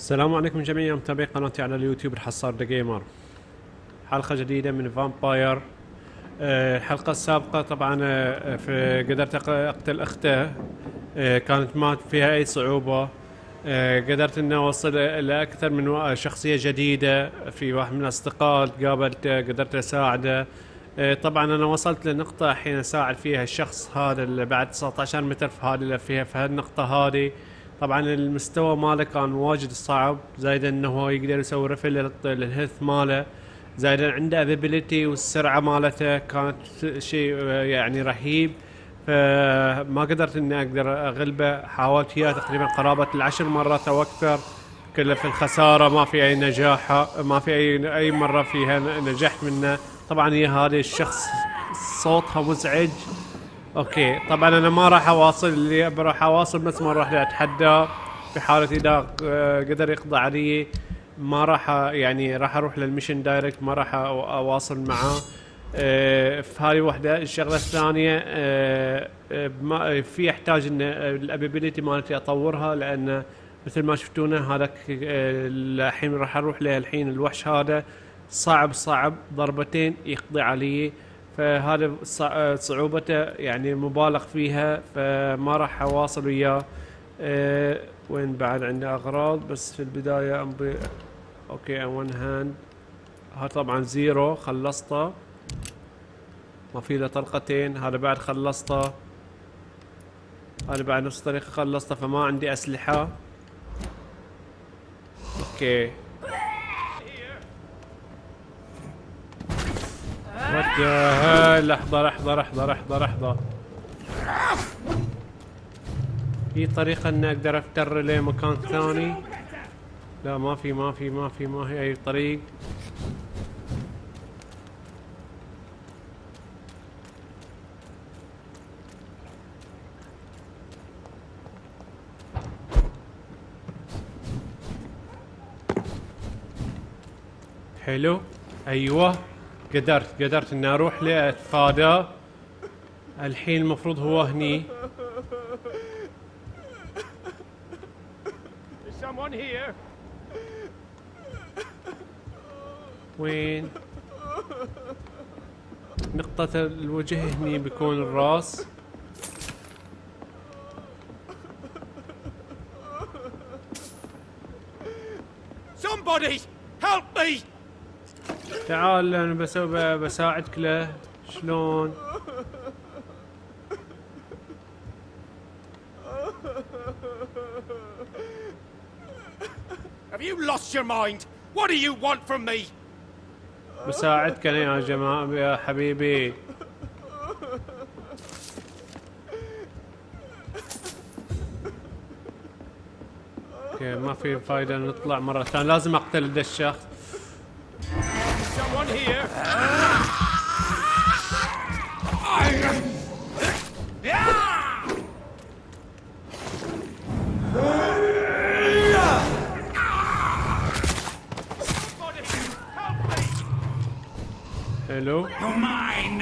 السلام عليكم جميعا متابعي قناتي على اليوتيوب الحصار TheGamer. حلقة جديدة من فامباير. الحلقة السابقة طبعا في قدرت اقتل اخته. كانت ما فيها اي صعوبة. قدرت اني اوصل لاكثر من شخصية جديدة. في واحد من الاصدقاء قابلت قدرت اساعده. طبعا انا وصلت لنقطة حين اساعد فيها الشخص هذا اللي بعد 19 متر في هذه اللي فيها في هالنقطة هذه. طبعا المستوى ماله كان واجد صعب، زايد انه هو يقدر يسوي ريفل للهيلث ماله، زايد عنده ابيليتي والسرعة مالته كانت شيء يعني رهيب. فما قدرت اني اقدر اغلبه، حاولت اياه تقريبا قرابة ال10 مرات او اكثر، كله في الخسارة، ما في اي نجاح، ما في اي مرة فيها نجحت منه. طبعا هي هذه الشخص صوتها مزعج. اوكي طبعا انا ما راح اواصل، اللي راح اواصل بس ما راح اتحدى في حالة اذا قدر يقضي علي. ما راح يعني راح اروح للميشن دايركت، ما راح اواصل معاه. في هذه وحده. الشغله الثانيه في يحتاج ان الابيليتي مالتي اطورها، لان مثل ما شفتونا هذاك الحين راح اروح له. الحين الوحش هذا صعب ضربتين يقضي علي، فهذا صعوبته يعني مبالغ فيها، فما راح اواصل وياه. وين بعد عندي اغراض بس في البدايه امضي. اوكي ون هاند، ها طبعا زيرو خلصته، ما في له طلقتين. هذا بعد خلصته، هذا بعد نفس الطريقه خلصته، فما عندي اسلحه. اوكي لحظة. في طريقة اني اقدر افتر لمكان ثاني؟ لا ما في اي طريق. حلو ايوه، قدرت اني اروح لاتفادى. الحين المفروض هو هني. وين نقطة الوجه؟ هني بيكون الراس. Somebody help me! تعال انا بساعدك له. شلون؟ Have you lost your mind? What do you want from me? بساعدك انا يا جماعة يا حبيبي. اوكي ما في فايدة نطلع مرة ثانية، لازم اقتل هذا الشخص. Someone here? حلو. You're mine.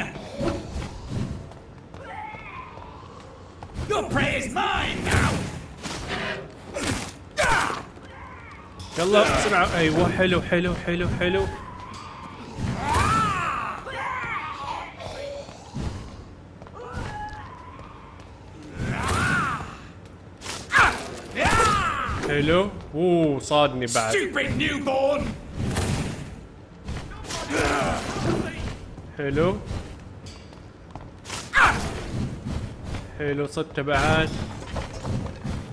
Your prey is mine now. يلا بسرعة. ايوه حلو. حلو. اوه صادني بعد. Stupid newborn. حلو صدته بعد.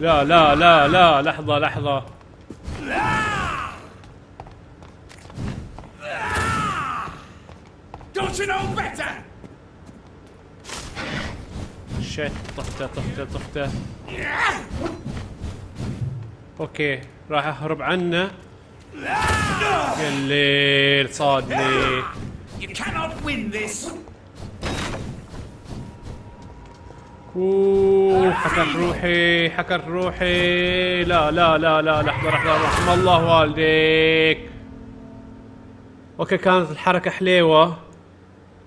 لا لحظة. Don't you know better? شت طفته. اوكي راح اهرب عنه. يا الليل صادني. You cannot win this. اوه حكر روحي. لا لحظة رحم الله والديك. اوكي كانت الحركة حليوة،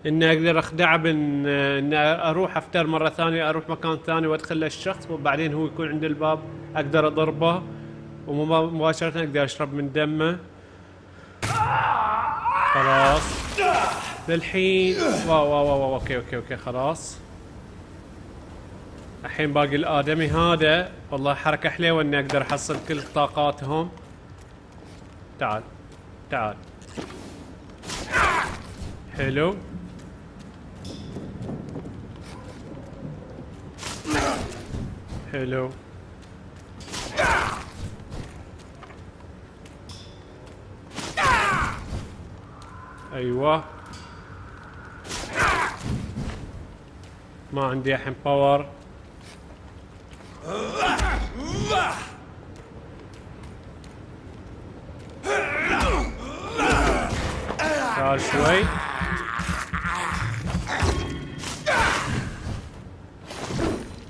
اني اقدر اخدعه ان اروح افتر مرة ثانية، اروح مكان ثاني وادخل للشخص، وبعدين هو يكون عند الباب اقدر اضربه. ومباشرة اقدر اشرب من دمه. خلاص للحين واو اوكي خلاص. الحين باقي الادمي هذا. والله حركة حلوة اني اقدر احصل كل طاقاتهم. تعال تعال. حلو. حلو. ايوه ما عندي الحين باور. تعال شوي.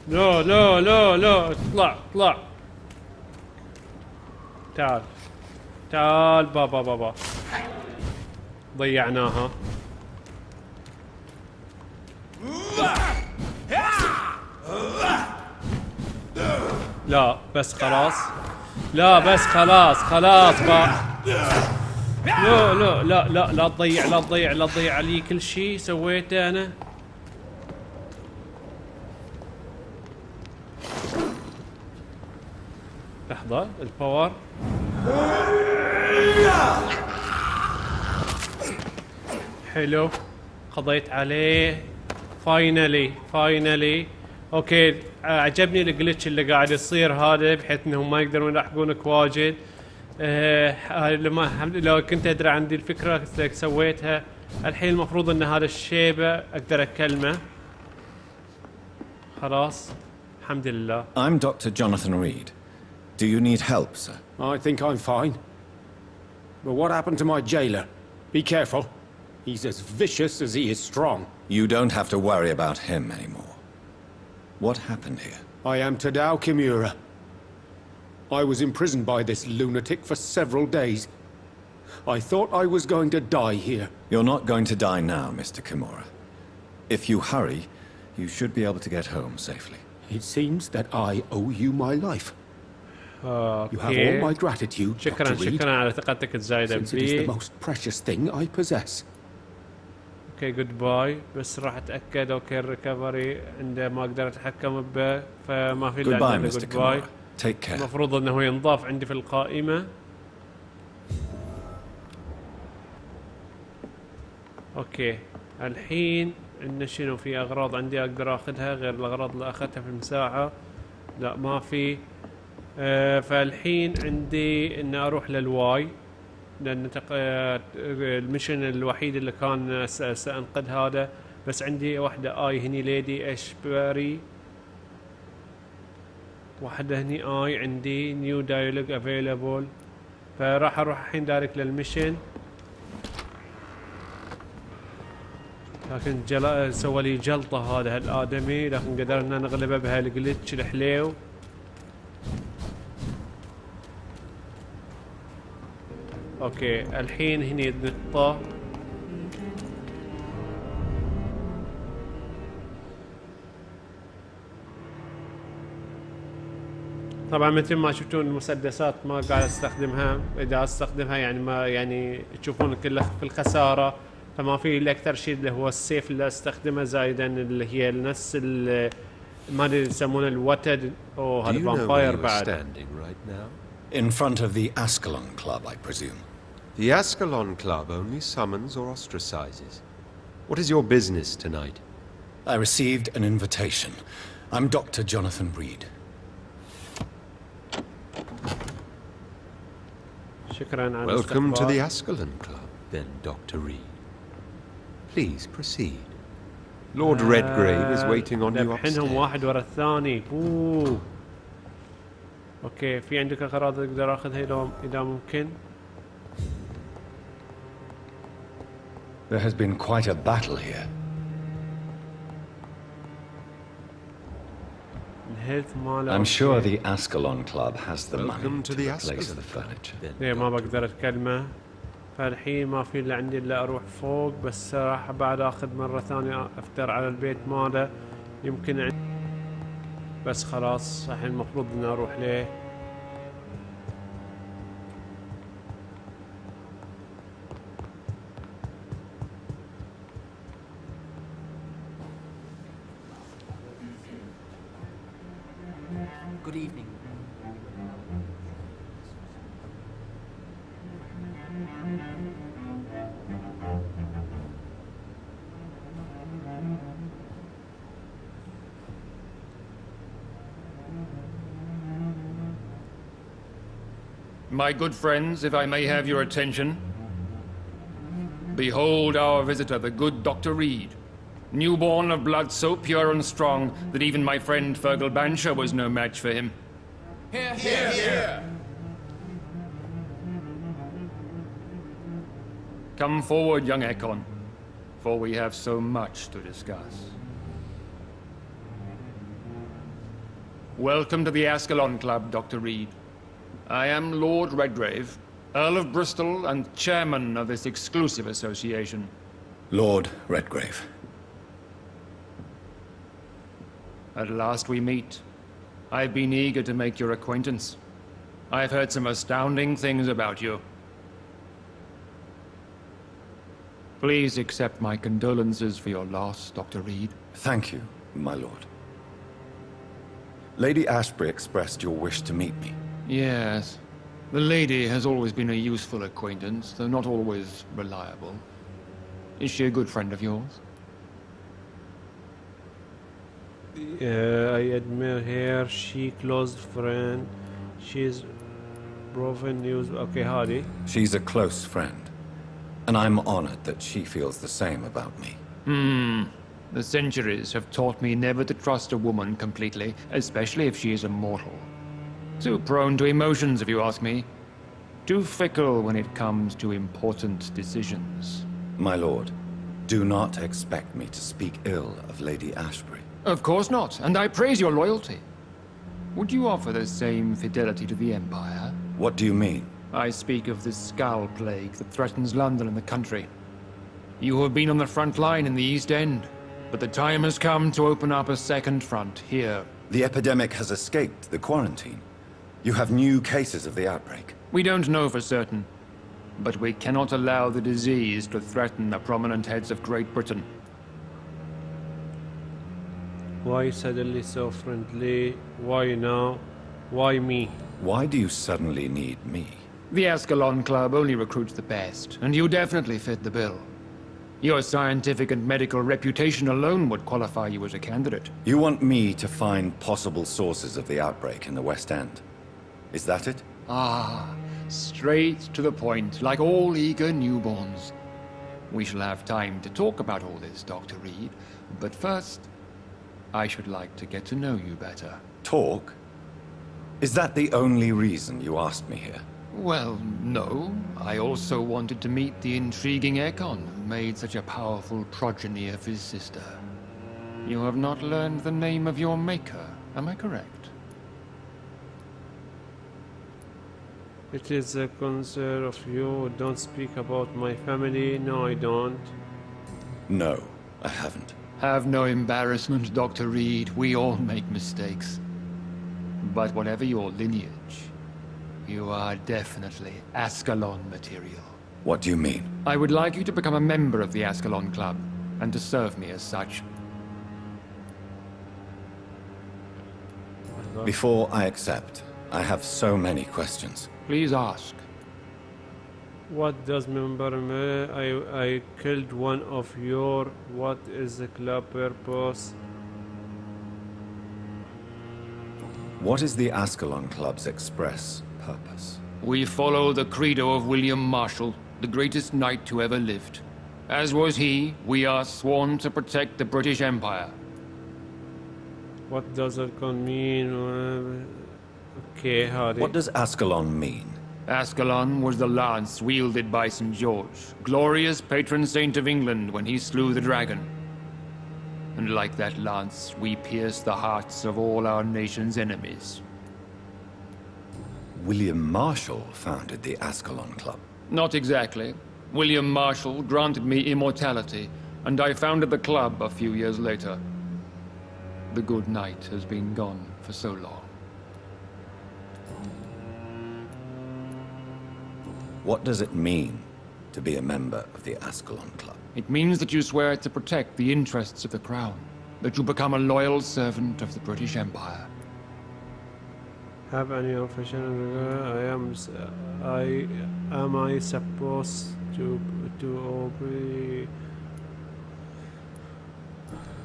لا لا لا لا اطلع. تعال تعال بابا. ضيعناها. لا بس خلاص. لا بس خلاص بقى. لا تضيع علي كل شيء سويته انا. لحظة الباور. حلو قضيت عليه. فاينلي اوكي. عجبني الجلتش اللي قاعد يصير هذا بحيث انهم ما يقدرون يلحقونك واجد. لو كنت ادري عندي الفكرة سويتها. الحين المفروض ان هذا الشيبة اقدر اكلمه. خلاص الحمد لله. I'm Dr. Jonathan Reed. Do you need help, sir? I think I'm fine. But what happened to my jailer? Be careful. He's as vicious as he is strong. You don't have to worry about him anymore. What happened here? I am Tadao Kimura. I was imprisoned by this lunatic for several days. I thought I was going to die here. You're not going to die now, Mr. Kimura. If you hurry, you should be able to get home safely. It seems that I owe you my life. You have all my gratitude, Dr. Reed, شكرا على ثقتك الزايدة since it is the بي. most precious thing I possess. اوكي جود باي. بس راح اتاكد اوكي الريكفري عنده ما اقدر اتحكم به فما في الا Goodbye, Mr. جود باي. Kimura. Take care. المفروض انه ينضاف عندي في القائمة. اوكي الحين عندنا شنو في اغراض عندي اقدر اخذها غير الاغراض اللي اخذتها في المساحة؟ لا ما في. فالحين عندي ان اروح للواي لان المشن الوحيد اللي كان سانقذ هذا. بس عندي واحدة اي هني ليدي اشبيري. واحدة هني اي عندي نيو دايلوج افيلابل. فراح اروح الحين دايركت للمشن. لكن سوى لي جلطة هذا الادمي لكن قدرنا نغلبه بهالجلتش الحليو. اوكي الحين هني النقطة. طبعا مثل ما شفتون المسدسات ما قاعد استخدمها. اذا استخدمها يعني ما يعني تشوفون كله في الخسارة. فما في الا اكثر شيء اللي هو السيف اللي استخدمه زايدا اللي هي نفس ما ادري يسمونه الوتد. اوه هذا فامباير بعد. In front of the Ascalon Club, I presume. The Ascalon Club only summons or ostracizes. What is your business tonight? I received an invitation. I'm Dr. Jonathan Reed. شكرا على Welcome to the الاستقبال. Ascalon Club, then, Dr. Reed. Please proceed. Lord Redgrave is waiting on you ذبحنهم upstairs. واحد ورا الثاني. اوه اوكي في عندك اغراض اقدر اخذها اذا ممكن. There has been quite a battle here. الهيلث ماله. I'm sure the Ascalon Club has the money Welcome to to the replace Ascalon the furniture. Then, ليه ما Dr. بقدر اتكلمه. فالحين ما في الا عندي الا اروح فوق. بس راح بعد اخذ مرة ثانية افتر على البيت ماله يمكن بس خلاص الحين المفروض اني اروح ليه. Good evening. My good friends, if I may have your attention. Behold our visitor, the good Dr. Reed. Newborn of blood so pure and strong that even my friend Fergal Bansher was no match for him. Here, here, here. Come forward, young Ekon, for we have so much to discuss. Welcome to the Ascalon Club, Dr. Reed. I am Lord Redgrave, Earl of Bristol and chairman of this exclusive association. Lord Redgrave. At last we meet. I've been eager to make your acquaintance. I've heard some astounding things about you. Please accept my condolences for your loss, Dr. Reed. Thank you, my lord. Lady Ashbury expressed your wish to meet me. Yes. The lady has always been a useful acquaintance, though not always reliable. Is she a good friend of yours? I admire her. She close friend. She's proven news. Okay, هذه. She's a close friend, and I'm honored that she feels the same about me. The centuries have taught me never to trust a woman completely, especially if she is a mortal. Too prone to emotions, if you ask me. Too fickle when it comes to important decisions. My lord, do not expect me to speak ill of Lady Ashbury. Of course not, and I praise your loyalty. Would you offer the same fidelity to the Empire? What do you mean? I speak of the Skull Plague that threatens London and the country. You have been on the front line in the East End, but the time has come to open up a second front here. The epidemic has escaped the quarantine. You have new cases of the outbreak. We don't know for certain, but we cannot allow the disease to threaten the prominent heads of Great Britain. Why suddenly so friendly? Why now? Why me? Why do you suddenly need me? The Ascalon Club only recruits the best, and you definitely fit the bill. Your scientific and medical reputation alone would qualify you as a candidate. You want me to find possible sources of the outbreak in the West End. Is that it? Ah, straight to the point, like all eager newborns. We shall have time to talk about all this, Dr. Reed, but first, I should like to get to know you better. Talk? Is that the only reason you asked me here? Well, no. I also wanted to meet the intriguing Ekon who made such a powerful progeny of his sister. You have not learned the name of your maker, am I correct? It is a concern of you. Don't speak about my family. No, I don't. No, I haven't. Have no embarrassment, Dr. Reed. We all make mistakes. But whatever your lineage, you are definitely Ascalon material. What do you mean? I would like you to become a member of the Ascalon Club, and to serve me as such. Before I accept, I have so many questions. Please ask. What does member me? I killed one of your. What is the club purpose? What is the Ascalon Club's express purpose? We follow the credo of William Marshall, the greatest knight who ever lived. As was he, we are sworn to protect the British Empire. What does it mean? Okay, howdy. What does Ascalon mean? Ascalon was the lance wielded by St. George, glorious patron saint of England when he slew the dragon. And like that lance, we pierce the hearts of all our nation's enemies. William Marshall founded the Ascalon Club. Not exactly. William Marshall granted me immortality, and I founded the club a few years later. The good knight has been gone for so long. What does it mean to be a member of the Ascalon Club? It means that you swear to protect the interests of the crown, that you become a loyal servant of the British Empire. Have any official? Am I supposed to obey?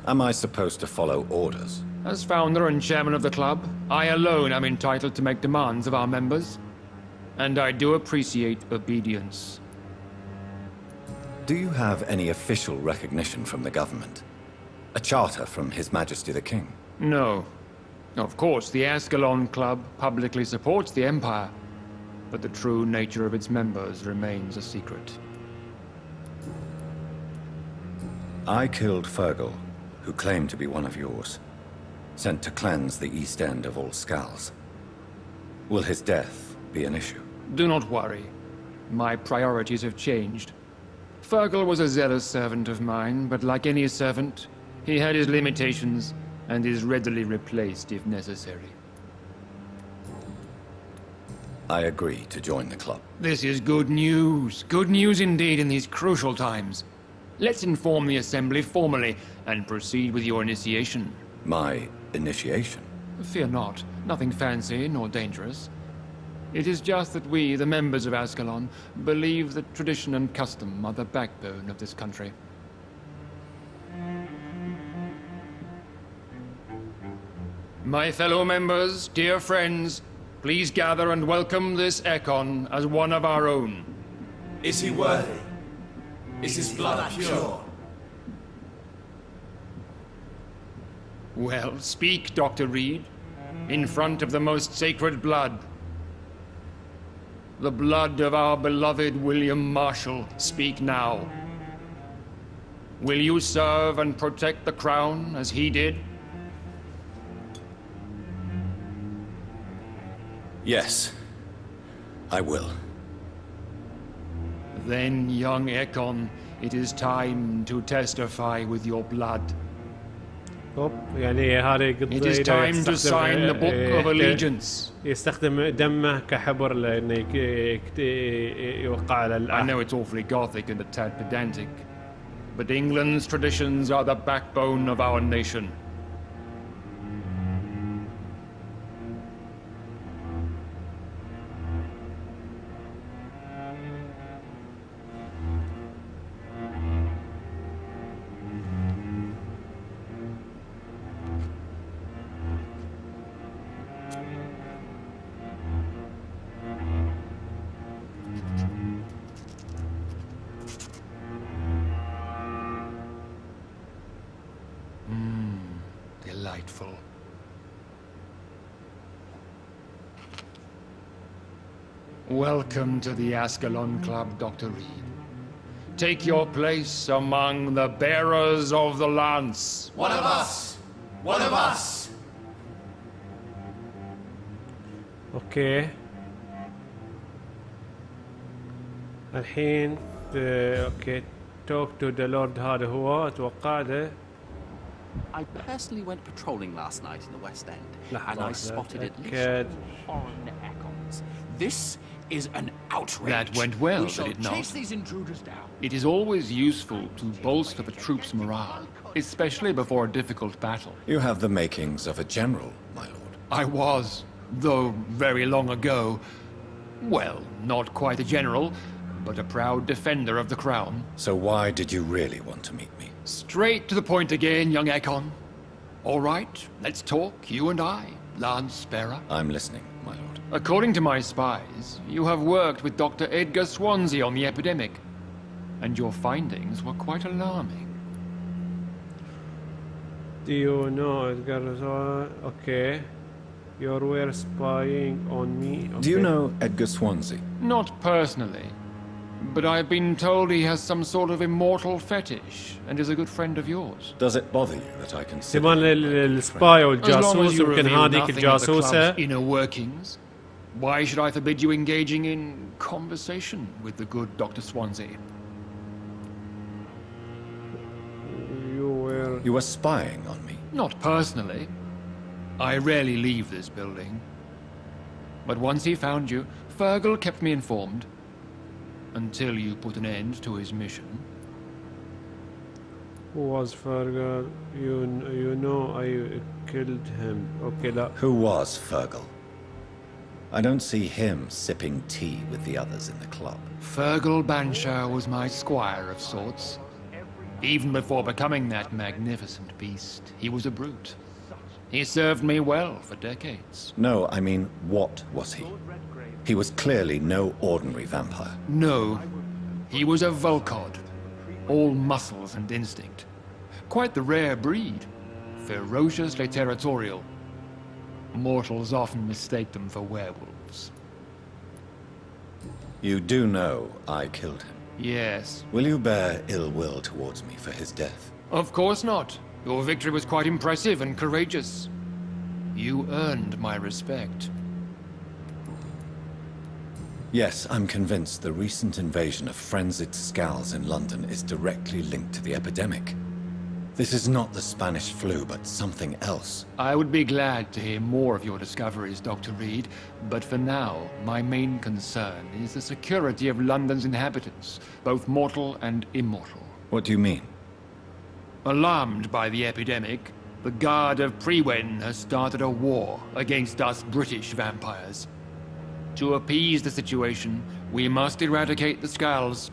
Am I supposed to follow orders? As founder and chairman of the club, I alone am entitled to make demands of our members. And I do appreciate obedience. Do you have any official recognition from the government? A charter from His Majesty the King? No. Of course, the Ascalon Club publicly supports the Empire, but the true nature of its members remains a secret. I killed Fergal, who claimed to be one of yours, sent to cleanse the East End of all Skulls. Will his death be an issue? Do not worry. My priorities have changed. Fergal was a zealous servant of mine, but like any servant, he had his limitations and is readily replaced if necessary. I agree to join the club. This is good news. Good news indeed in these crucial times. Let's inform the Assembly formally and proceed with your initiation. My initiation? Fear not. Nothing fancy nor dangerous. It is just that we, the members of Ascalon, believe that tradition and custom are the backbone of this country. My fellow members, dear friends, please gather and welcome this Ekon as one of our own. Is he worthy? Is his blood pure? Well, speak, Dr. Reed, in front of the most sacred blood. The blood of our beloved William Marshall, speak now. Will you serve and protect the crown as he did? Yes, I will. Then, young Ekon, it is time to testify with your blood. يعني هذا It is time to sign the Book of Allegiance. يستخدم دمه كحبر لانه يوقع على I العهد. know it's awfully gothic and a tad pedantic, but England's traditions are the backbone of our nation. Delightful. Welcome to the Ascalon Club, Dr. Reed. Take your place among the bearers of the lance. One of us! One of us! اوكي الحين اوكي توك تو ذا لورد هذا هو اتوقع ده. I personally went patrolling last night in the West End, لحظة and I واحدة spotted at least أتأكد. 2 foreign Ekons. This is an outrage. That went well, we did shall it not? chase these intruders down. It is always useful to bolster the troops' morale, especially before a difficult battle. You have the makings of a general, my lord. I was, though very long ago, well, not quite a general, but a proud defender of the crown. So why did you really want to meet me? Straight to the point again, young Ekon. All right, let's talk, you and I, Lance Sparrow. I'm listening, my lord. According to my spies, you have worked with Dr. Edgar Swansea on the epidemic, and your findings were quite alarming. Do you know Edgar? Okay. You were spying on me. Okay. Do you know Edgar Swansea? Not personally, but I've been told he has some sort of immortal fetish and is a good friend of yours. Does it bother you that I consider كمان السباي As long as والجاسوس you يمكن reveal هذيك nothing of the الجاسوسة. club's inner workings, why should I forbid you engaging in conversation with the good Dr. Swansea? You were spying on me? Not personally. I rarely leave this building. But once he found you, Fergal kept me informed. Until you put an end to his mission. Who was Fergal? You know I killed him. Okay, لا. Who was Fergal? I don't see him sipping tea with the others in the club. Fergal Banshire was my squire of sorts. Even before becoming that magnificent beast, he was a brute. He served me well for decades. No, I mean, what was he? He was clearly no ordinary vampire. No, he was a Volcod, all muscles and instinct. Quite the rare breed, ferociously territorial. Mortals often mistake them for werewolves. You do know I killed him. Yes. Will you bear ill will towards me for his death? Of course not. Your victory was quite impressive and courageous. You earned my respect. Yes, I'm convinced the recent invasion of frenzied scowls in London is directly linked to the epidemic. This is not the Spanish flu, but something else. I would be glad to hear more of your discoveries, Dr. Reed, but for now, my main concern is the security of London's inhabitants, both mortal and immortal. What do you mean? Alarmed by the epidemic, the Guard of Prewen has started a war against us British vampires. To appease the situation, we must eradicate the Skulls.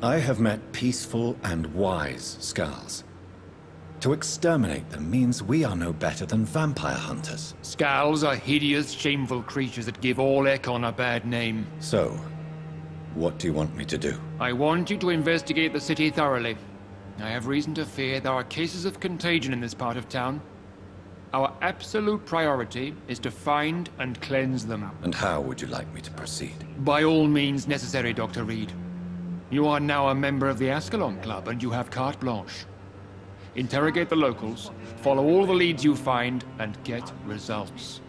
I have met peaceful and wise Skulls. To exterminate them means we are no better than vampire hunters. Skulls are hideous, shameful creatures that give all Ekon a bad name. So, what do you want me to do? I want you to investigate the city thoroughly. I have reason to fear there are cases of contagion in this part of town. Our absolute priority is to find and cleanse them. And how would you like me to proceed? By all means necessary, Dr. Reed. You are now a member of the Ascalon Club and you have carte blanche. Interrogate the locals, follow all the leads you find, and get results.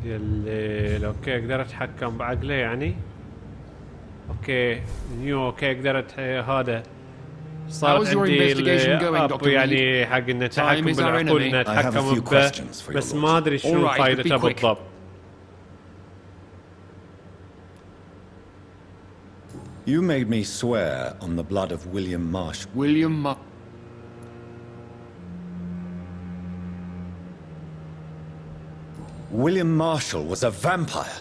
اوكي اقدر اتحكم بعقله يعني. اوكي اوكي قدرت هذا صارت عندي الاب يعني حق انه تحكم بالعقول انه اتحكم به بس ما ادري شنو فائدته بالضبط. You made me swear on the blood of William Marsh. William Marshall was a vampire.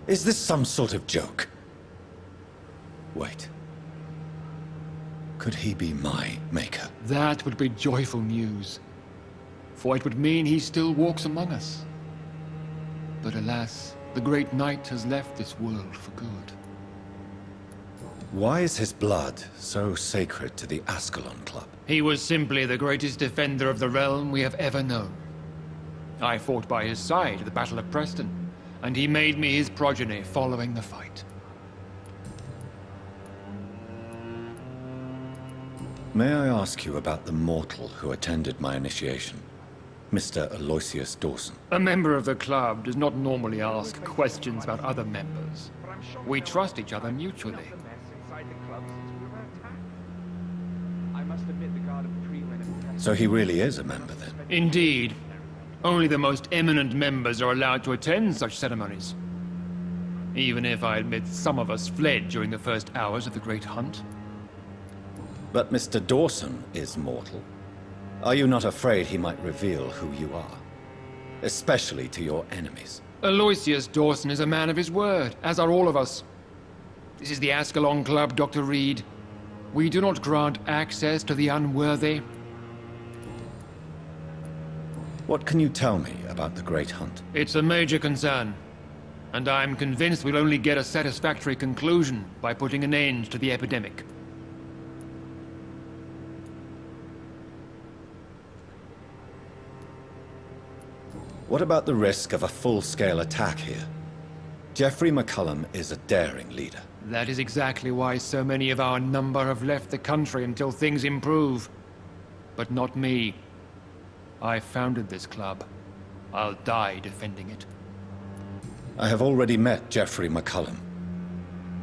Is this some sort of joke? Wait. Could he be my maker? That would be joyful news. For it would mean he still walks among us. But alas, the great knight has left this world for good. Why is his blood so sacred to the Ascalon Club? He was simply the greatest defender of the realm we have ever known. I fought by his side at the Battle of Preston, and he made me his progeny following the fight. May I ask you about the mortal who attended my initiation? Mr. Aloysius Dawson. A member of the club does not normally ask questions about other members. We trust each other mutually. So he really is a member then? Indeed. Only the most eminent members are allowed to attend such ceremonies. Even if I admit some of us fled during the first hours of the Great Hunt. But Mr. Dawson is mortal. Are you not afraid he might reveal who you are? Especially to your enemies. Aloysius Dawson is a man of his word, as are all of us. This is the Ascalon Club, Dr. Reed. We do not grant access to the unworthy. What can you tell me about the Great Hunt? It's a major concern. And I'm convinced we'll only get a satisfactory conclusion by putting an end to the epidemic. What about the risk of a full-scale attack here? Jeffrey McCullum is a daring leader. That is exactly why so many of our number have left the country until things improve. But not me. I founded this club. I'll die defending it. I have already met Jeffrey McCullum.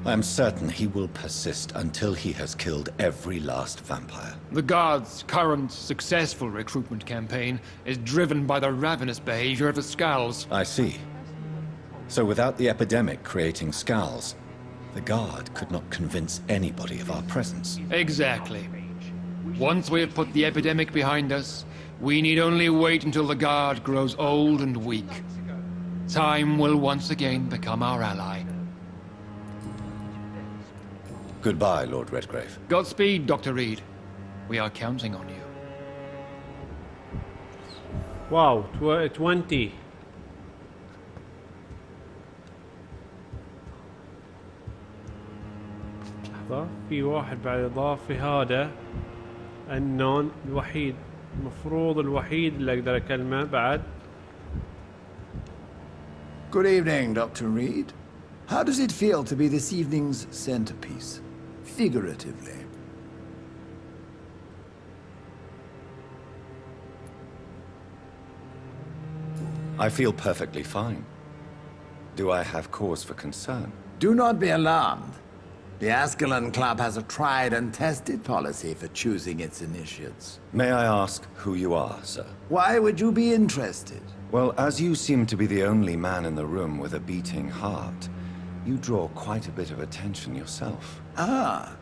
I am certain he will persist until he has killed every last vampire. The Guard's current successful recruitment campaign is driven by the ravenous behavior of the Skulls. I see. So without the epidemic creating Skulls, the Guard could not convince anybody of our presence. Exactly. Once we have put the epidemic behind us, we need only wait until the Guard grows old and weak. Time will once again become our ally. Goodbye, Lord Redgrave. Godspeed, Dr. Reed. We are counting on you. واو 20. لحظة، في واحد بعد اضافي، هذا النون الوحيد، المفروض الوحيد اللي اقدر اكلمه بعد. Good evening, Dr. Reed. How does it feel to be this evening's centerpiece? Figuratively. I feel perfectly fine. Do I have cause for concern? Do not be alarmed. The Ascalon Club has a tried and tested policy for choosing its initiates. May I ask who you are, sir? Why would you be interested? Well, as you seem to be the only man in the room with a beating heart, you draw quite a bit of attention yourself. Ah,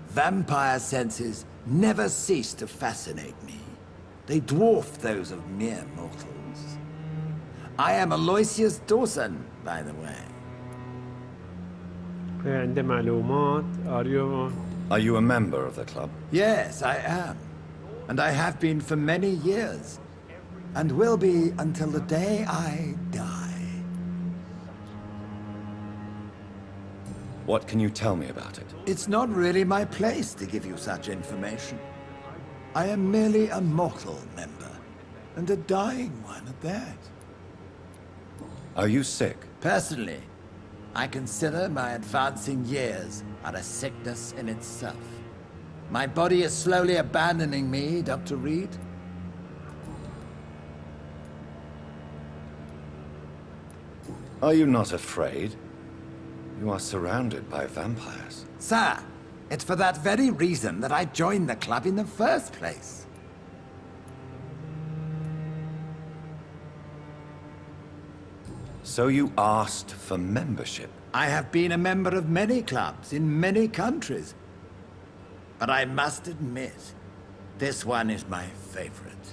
vampire senses never cease to fascinate me. They dwarf those of mere mortals. I am Aloysius Dawson, by the way. عنده معلومات. Are you a member of the club? Yes, I am. And I have been for many years. And will be until the day I die. What can you tell me about it? It's not really my place to give you such information. I am merely a mortal member, and a dying one at that. Are you sick? Personally, I consider my advancing years are a sickness in itself. My body is slowly abandoning me, Dr. Reed. Are you not afraid? You are surrounded by vampires. Sir, it's for that very reason that I joined the club in the first place. So you asked for membership? I have been a member of many clubs in many countries. But I must admit, this one is my favorite.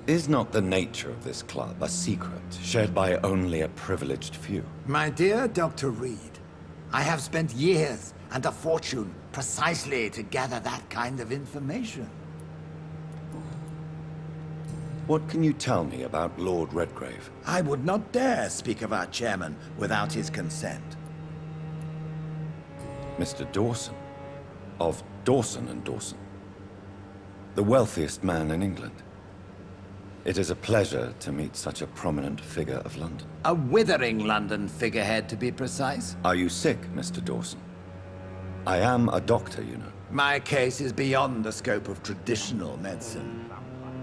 Is not the nature of this club a secret shared by only a privileged few? My dear Dr. Reed, I have spent years and a fortune precisely to gather that kind of information. What can you tell me about Lord Redgrave? I would not dare speak of our chairman without his consent. Mr. Dawson? Of Dawson and Dawson? The wealthiest man in England. It is a pleasure to meet such a prominent figure of London. A withering London figurehead, to be precise. Are you sick, Mr. Dawson? I am a doctor, you know. My case is beyond the scope of traditional medicine.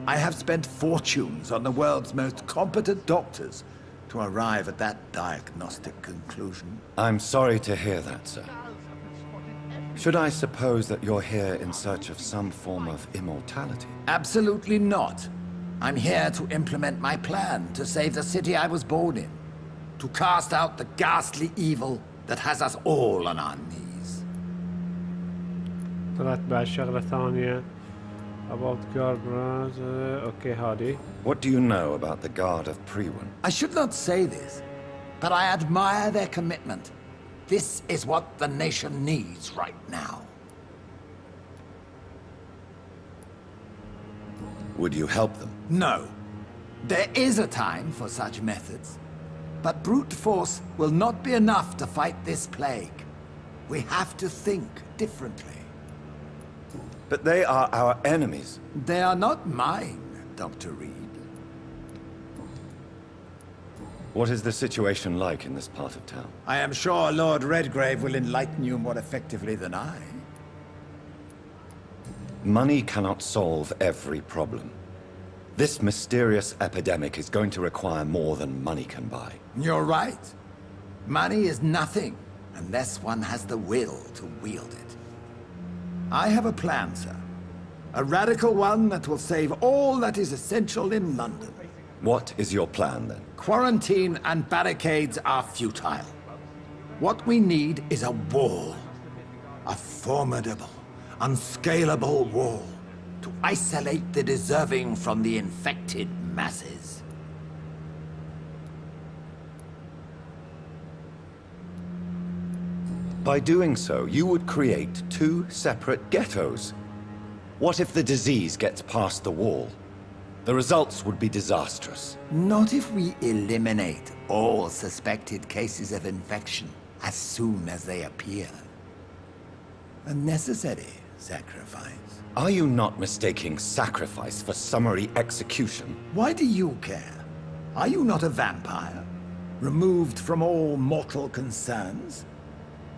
I have spent fortunes on the world's most competent doctors to arrive at that diagnostic conclusion. I'm sorry to hear that, sir. Should I suppose that you're here in search of some form of immortality? Absolutely not. I'm here to implement my plan to save the city I was born in. To cast out the ghastly evil that has us all on our knees. طلعت بعد شغلة ثانية. About guard okay, هذه. What do you know about the Guard of Priwen? I should not say this, but I admire their commitment. This is what the nation needs right now. Would you help them? No. There is a time for such methods. But brute force will not be enough to fight this plague. We have to think differently. But they are our enemies. They are not mine, Dr. Reed. What is the situation like in this part of town? I am sure Lord Redgrave will enlighten you more effectively than I. Money cannot solve every problem. This mysterious epidemic is going to require more than money can buy. You're right. Money is nothing unless one has the will to wield it. I have a plan, sir. A radical one that will save all that is essential in London. What is your plan, then? Quarantine and barricades are futile. What we need is a wall. A formidable, unscalable wall to isolate the deserving from the infected masses. By doing so, you would create 2 separate ghettos. What if the disease gets past the wall? The results would be disastrous. Not if we eliminate all suspected cases of infection as soon as they appear. A necessary sacrifice. Are you not mistaking sacrifice for summary execution? Why do you care? Are you not a vampire? Removed from all mortal concerns?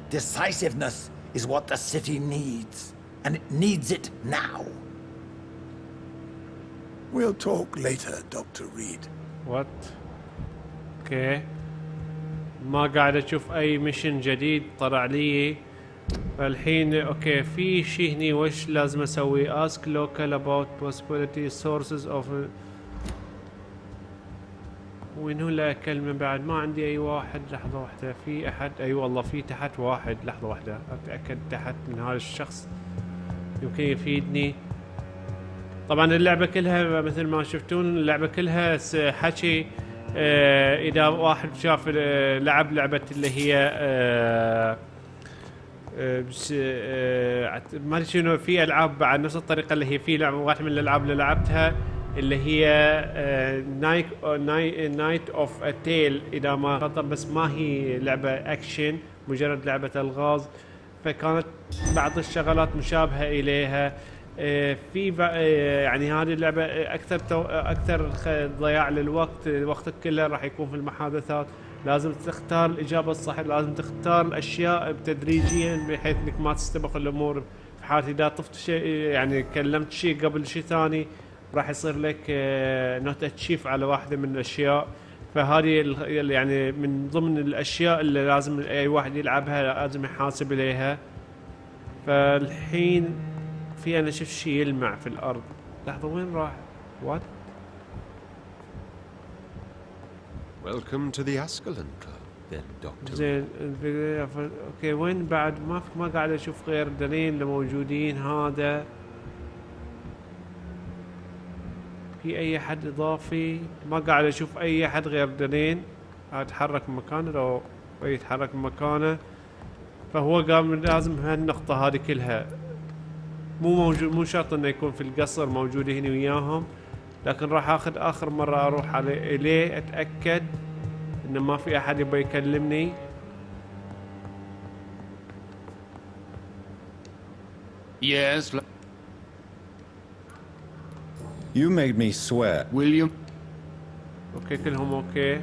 Decisiveness is what the city needs, and it needs it now. We'll talk later, Dr. Reed. وات اوكي ما قاعد اشوف اي ميشن جديد طلع لي فالحين. اوكي في شيء هني وش لازم اسوي؟ ask local about possibility sources of وين هو لا كلمة بعد ما عندي اي واحد. لحظة واحدة في احد؟ اي والله في تحت واحد. لحظة واحدة اتأكد تحت من هذا الشخص يمكن يفيدني. طبعا اللعبة كلها مثل ما شفتون اللعبة كلها حكي. اذا واحد شاف لعب لعبة اللي هي ما ادري شنو، في العاب بعد نفس الطريقة اللي هي في لعبة واحدة من الالعاب اللي لعبتها اللي هي نايت اوف تيل اذا ما خطأ، بس ما هي لعبة اكشن مجرد لعبة الغاز، فكانت بعض الشغلات مشابهة اليها. في يعني هذه اللعبة اكثر ضياع للوقت، وقتك كله راح يكون في المحادثات، لازم تختار الإجابة الصح، لازم تختار الأشياء تدريجيا بحيث انك ما تستبق الأمور. في حال إذا طفت شيء يعني كلمت شيء قبل شيء ثاني راح يصير لك نوت اتشيف على واحدة من الأشياء. فهذه يعني من ضمن الأشياء اللي لازم أي واحد يلعبها لازم يحاسب عليها. فالحين في أنا شفت شيء يلمع في الأرض. لحظة وين راح؟ وات؟ Welcome to the Ascalon Club, then, Doctor. زين اوكي وين بعد؟ ما قاعد اشوف غير دليل اللي موجودين. هذا في اي حد اضافي؟ ما قاعد اشوف اي حد غير دليل. اتحرك من مكانه لو يتحرك من مكانه. فهو قام لازم هالنقطة هذه كلها مو موجود، مو شرط انه يكون في القصر موجود هنا وياهم، لكن راح اخذ اخر مرة اروح اليه اتأكد انه ما في احد يبغى يكلمني. Yes, You made me swear. William. اوكي كلهم اوكي.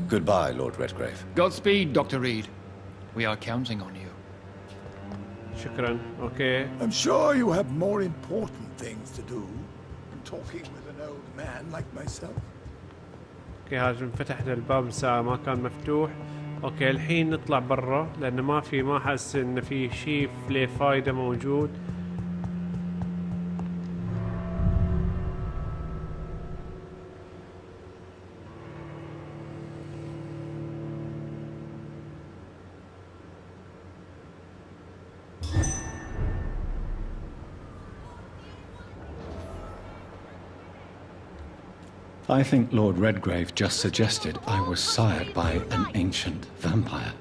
Goodbye, Lord Redgrave. Godspeed, Dr. Reed. We are counting on you. شكرا. اوكي. I'm sure you have more important things to do than talking with an old man like myself. اوكي هذا انفتح الباب من ساعة ما كان مفتوح. اوكي الحين نطلع برا لان ما احس ان في شيء له فايدة موجود. I think Lord Redgrave just suggested I was sired by an ancient vampire.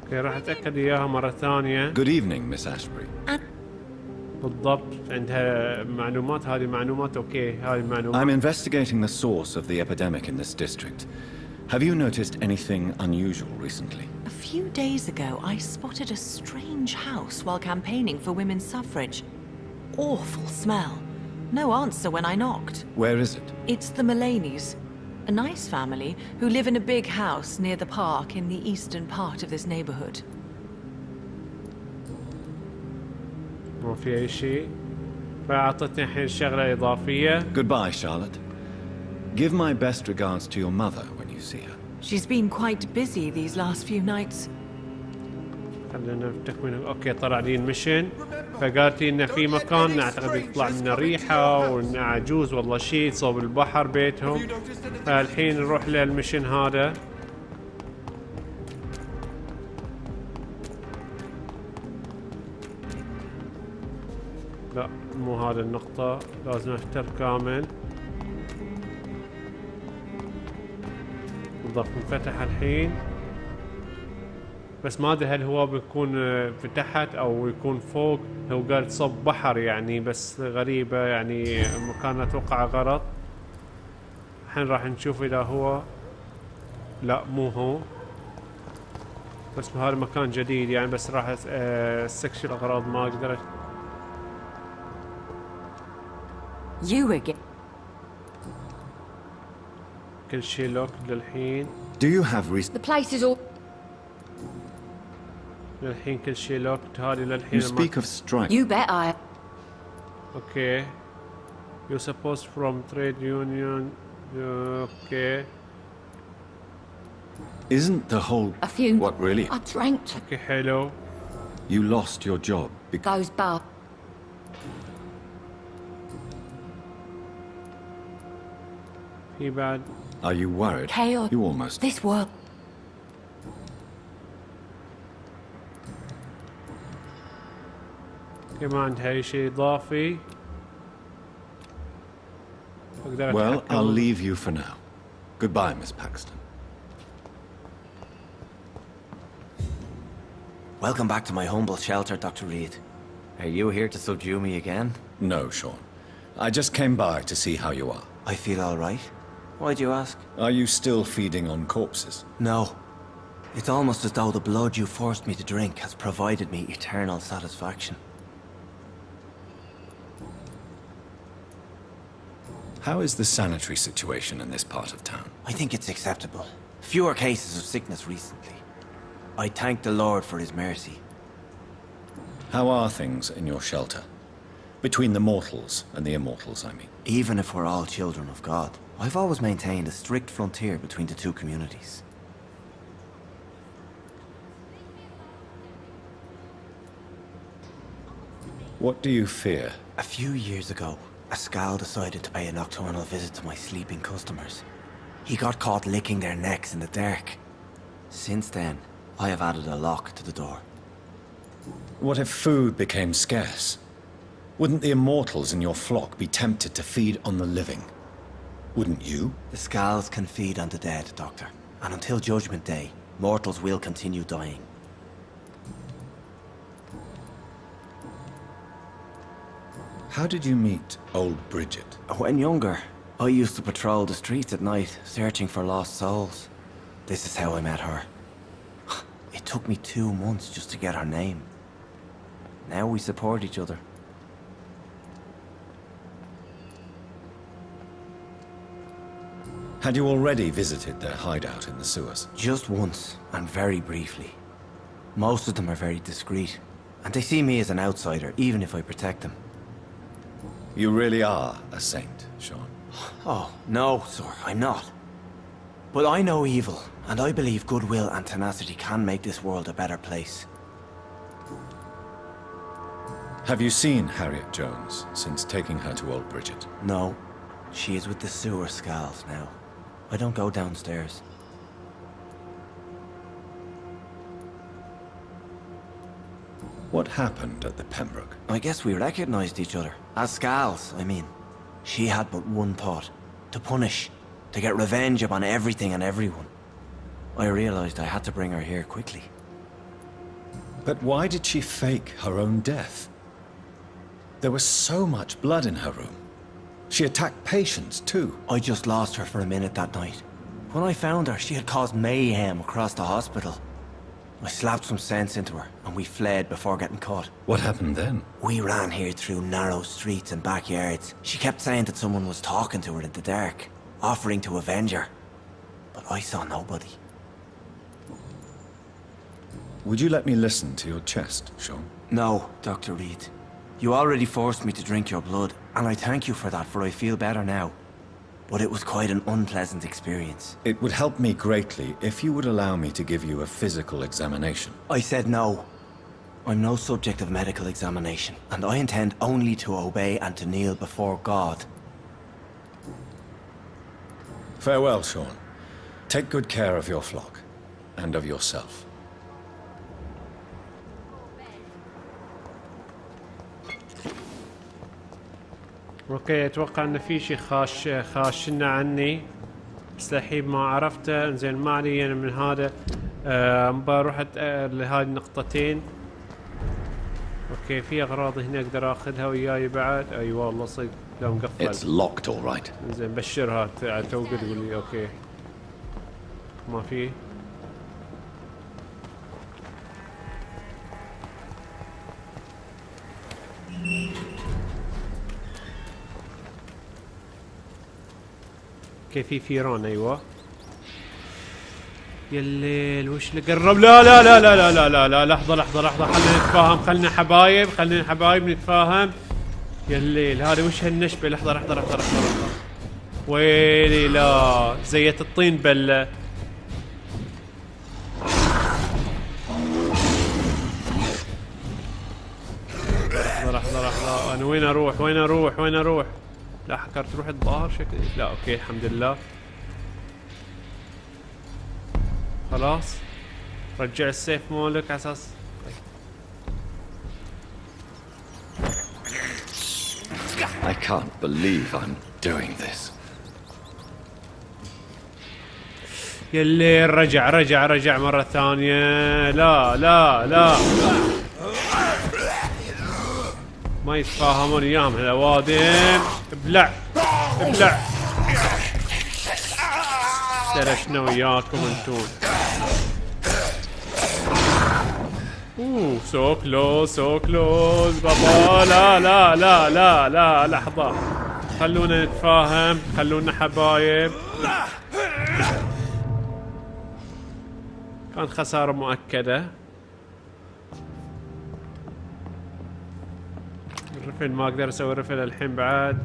اوكي راح اتأكد اياها مرة ثانية. Good evening, Miss Ashbury. بالضبط عندها معلومات. هذه معلومات. اوكي هذه معلومات. I'm investigating the source of the epidemic in this district. Have you noticed anything unusual recently? A few days ago, I spotted a strange house while campaigning for women's suffrage. Awful smell. No answer when I knocked. Where is it? It's the Mullaneys, a nice family who live in a big house near the park in the eastern part of this neighborhood. ما في أي شيء. فأعطتني الحين شغلة إضافية. Goodbye, Charlotte. Give my best regards to your mother when you see her. She's been quite busy these last few nights. خلينا نفتح من اوكي طلع لي المشن. فقالت لي انه في مكان اعتقد يطلع منه ريحه وان عجوز والله شيء صوب البحر بيتهم. فالحين نروح للمشن هذا. لا مو هذا النقطة، لازم افتر كامل. بالضبط انفتح الحين، بس ما ادري هل هو بيكون في تحت او يكون فوق. هو قال صب بحر يعني، بس غريبة يعني، مكان اتوقع غلط. الحين راح نشوف اذا هو، لا مو هو، بس هذا مكان جديد يعني، بس راح استكشف الاغراض ما اقدر. You again. كل شيء لوك للحين. Do you have The place is all. للحين كل شيء لوك. هذه للحين You speak of strike. You bet I. اوكي. You supposed from trade union. اوكي. Isn't the whole... A few. What, really? I drank to اوكي حلو. You lost your job because... those bars. في بعد. Are you worried? Chaos. You almost... This world. ما عندها اي شيء اضافي. أقدر Well, أتحكم. I'll leave you for now. Goodbye, Miss Paxton. Welcome back to my humble shelter, Dr. Reed. Are you here to subdue me again? No, Sean. I just came by to see how you are. I feel all right. Why'd you ask? Are you still feeding on corpses? No. It's almost as though the blood you forced me to drink has provided me eternal satisfaction. How is the sanitary situation in this part of town? I think it's acceptable. Fewer cases of sickness recently. I thank the Lord for his mercy. How are things in your shelter? Between the mortals and the immortals, I mean. Even if we're all children of God, I've always maintained a strict frontier between the two communities. What do you fear? A few years ago, a Skal decided to pay a nocturnal visit to my sleeping customers. He got caught licking their necks in the dark. Since then, I have added a lock to the door. What if food became scarce? Wouldn't the immortals in your flock be tempted to feed on the living? Wouldn't you? The Skals can feed on the dead, Doctor. And until Judgment Day, mortals will continue dying. How did you meet old Bridget? When younger, I used to patrol the streets at night, searching for lost souls. This is how I met her. It took me 2 months just to get her name. Now we support each other. Had you already visited their hideout in the sewers? Just once, and very briefly. Most of them are very discreet, and they see me as an outsider, even if I protect them. You really are a saint, Sean. Oh, no, sir, I'm not. But I know evil, and I believe goodwill and tenacity can make this world a better place. Have you seen Harriet Jones since taking her to old Bridget? No, she is with the sewer Skals now. I don't go downstairs. What happened at the Pembroke? I guess we recognized each other. As Skals, I mean. She had but one thought. To punish. To get revenge upon everything and everyone. I realized I had to bring her here quickly. But why did she fake her own death? There was so much blood in her room. She attacked patients, too. I just lost her for a minute that night. When I found her, she had caused mayhem across the hospital. I slapped some sense into her, and we fled before getting caught. What happened then? We ran here through narrow streets and backyards. She kept saying that someone was talking to her in the dark, offering to avenge her. But I saw nobody. Would you let me listen to your chest, Sean? No, Dr. Reed. You already forced me to drink your blood, and I thank you for that, for I feel better now. But it was quite an unpleasant experience. It would help me greatly if you would allow me to give you a physical examination. I said no. I'm no subject of medical examination, and I intend only to obey and to kneel before God. Farewell, Sean. Take good care of your flock, and of yourself. اوكي اتوقع ان في شي خاشنا عني بس الحين ما عرفته. انزين ما علي أنا من هذا. بروح لهاي النقطتين. اوكي في اغراض هنا اقدر اخذها وياي بعد. اي والله صدق لا مقفل. It's locked, all right. انزين بشرها توقع تقول لي اوكي ما في. كيف في فيران. ايوه يا الليل وش اللي قرب. لا لا لا لا لا لا لا لا لحظة لحظة لحظة خلينا نتفاهم. خلينا حبايب خلينا حبايب نتفاهم. يا الليل هذا وش هالنشبة. لحظة لحظة لحظة لحظة ويلي لا زيت الطين بلة. لحظة لحظة لحظة انا وين اروح وين اروح وين اروح. لا حكرت تروح الظاهر شكلي. لا اوكي الحمد لله خلاص. رجع السيف مالك على اساس I can't believe I'm doing this. يلي رجع مرة ثانية. لا لا لا ما يتفاهمون اياهم هالأوادم. ابلع ابلع. ترى شنو وياكم انتون. سو كلوز بابا. لا لا لا لا لا لحظة خلونا نتفاهم خلونا حبايب. كان خسارة مؤكدة. الرفل ما اقدر اسوي رفل الحين بعد.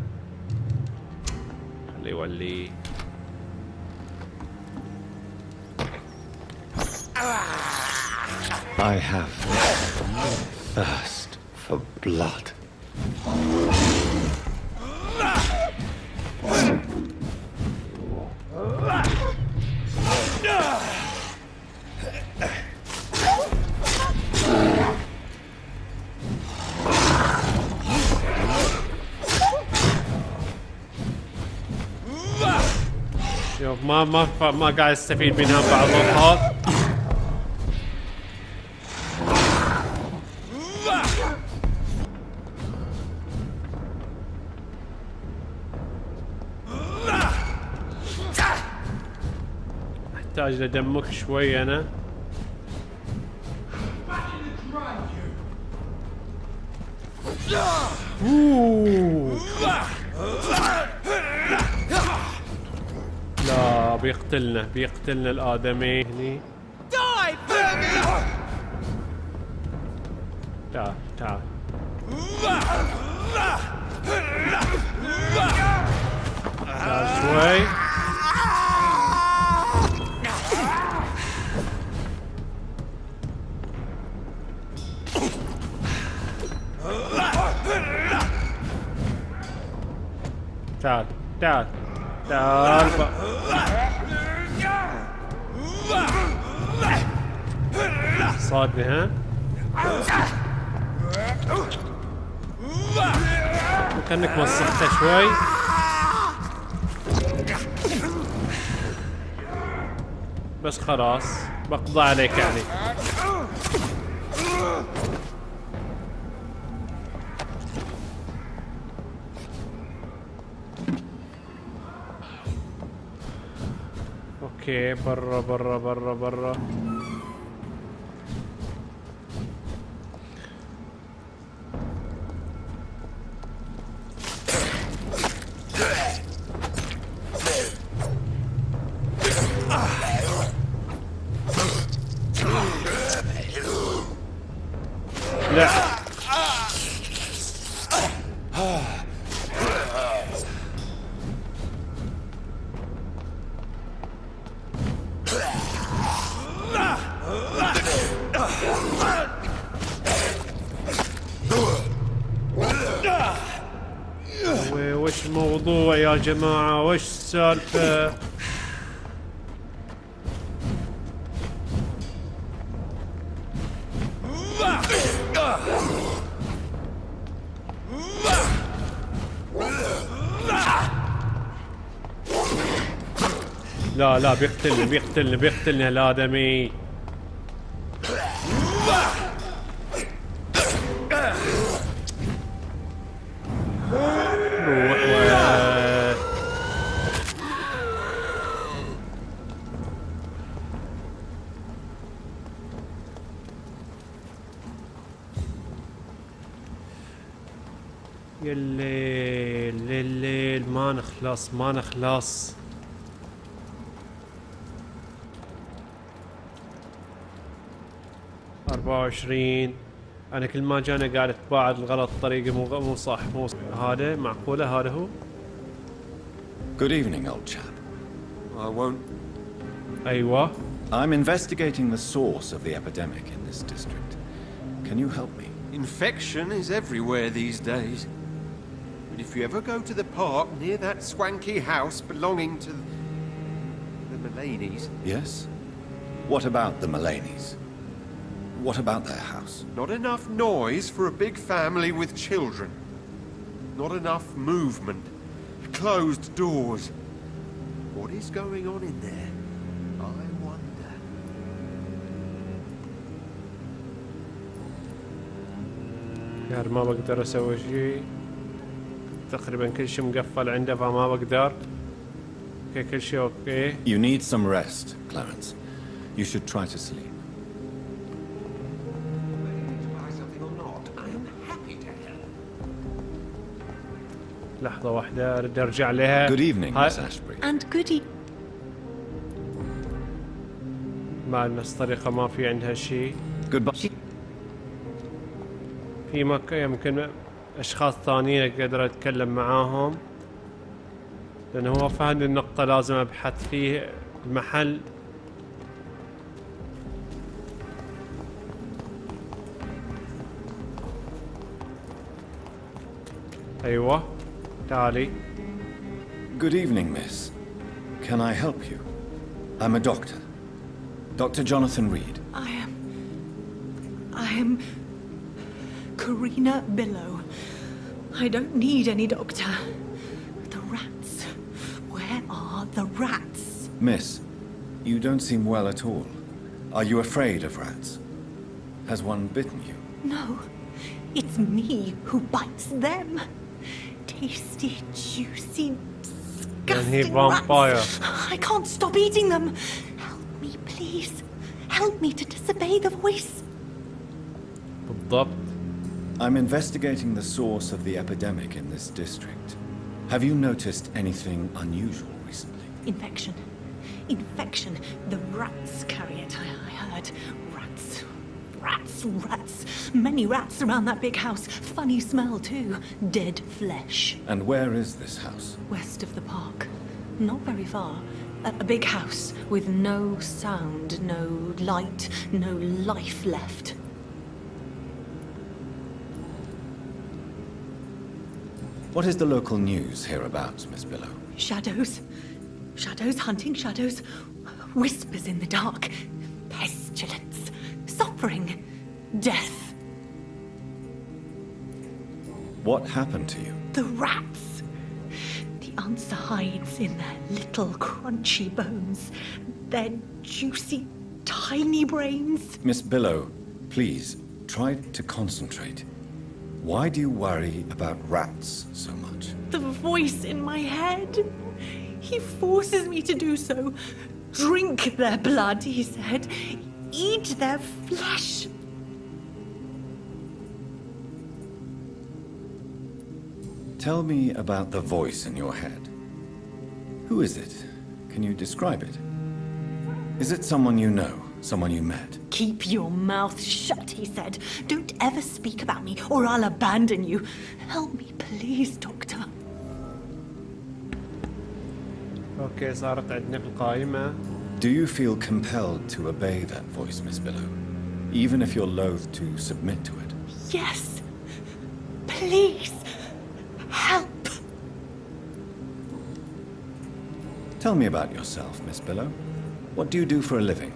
خليه يولي. I have thirst for blood. شوف ما قاعد استفيد منها بعض الوقت. احتاج لدمك شوي انا. لا بيقتلنا الآدمي هني. تعال تعال شوي. تعال تعال تعال صادني ها. كأنك وسخته شوي. بس خلاص بقضى عليك يعني. اوكي برا برا برا برا. لا وش الموضوع يا جماعة وش السالفة. لا لا بيقتلني الآدمي. الليل ما نخلص. أربعة وعشرين. أنا كل ما جانا قاعد أتباعد الغلط طريقي مو صح. هذا معقولة هذا هو؟ Good evening, old chap. I won't. أيوة. I'm investigating the source of the epidemic in this district. Can you help me? Infection is everywhere these days. But if you ever go to the park near that swanky house belonging to the Mullaneys... Yes? What about the Mullaneys? What about their house? Not enough noise for a big family with children. Not enough movement. Closed doors. What is going on in there? I wonder. يعني ما بقدر أسوي شيء. تقريبا كل شيء مقفل عنده فما بقدر. اوكي كل شيء اوكي. You need some rest, Clarence. You should try to sleep. لحظة واحدة أريد أرجع لها. Good evening, Miss Ashbury. And goody. مع الناس طريقة ما في عندها شيء. Goodbye. في يمكن أشخاص ثانيين أقدر أتكلم معاهم. لأنه هو في هذه النقطة لازم أبحث فيه المحل. أيوة تعالي. Good evening, miss. Can I help you? I'm a doctor. Dr. Jonathan Reed. I am Karina Billow. I don't need any doctor. The rats. Where are the rats? Miss, you don't seem well at all. Are you afraid of rats? Has one bitten you? No, it's me who bites them. Tasty, juicy, disgusting vampire. rats. I can't stop eating them. Help me, please. Help me to disobey the voice. بالضبط. I'm investigating the source of the epidemic in this district. Have you noticed anything unusual recently? Infection. Infection. The rats carry it, I heard. Rats. Many rats around that big house. Funny smell too. Dead flesh. And where is this house? West of the park. Not very far. A big house with no sound, no light, no life left. What is the local news hereabouts, Miss Billow? Shadows. Shadows hunting shadows. Whispers in the dark. Pestilence. Suffering. Death. What happened to you? The rats. The answer hides in their little crunchy bones. Their juicy, tiny brains. Miss Billow, please, try to concentrate. Why do you worry about rats so much? The voice in my head. He forces me to do so. Drink their blood, he said. Eat their flesh. Tell me about the voice in your head. Who is it? Can you describe it? Is it someone you know? Someone you met? Keep your mouth shut, he said. Don't ever speak about me or I'll abandon you. Help me, please, Doctor. اوكي صارت عندنا في القائمة. Do you feel compelled to obey that voice, Miss Billow? Even if you're loath to submit to it? Yes. Please. Help. Tell me about yourself, Miss Billow. What do you do for a living?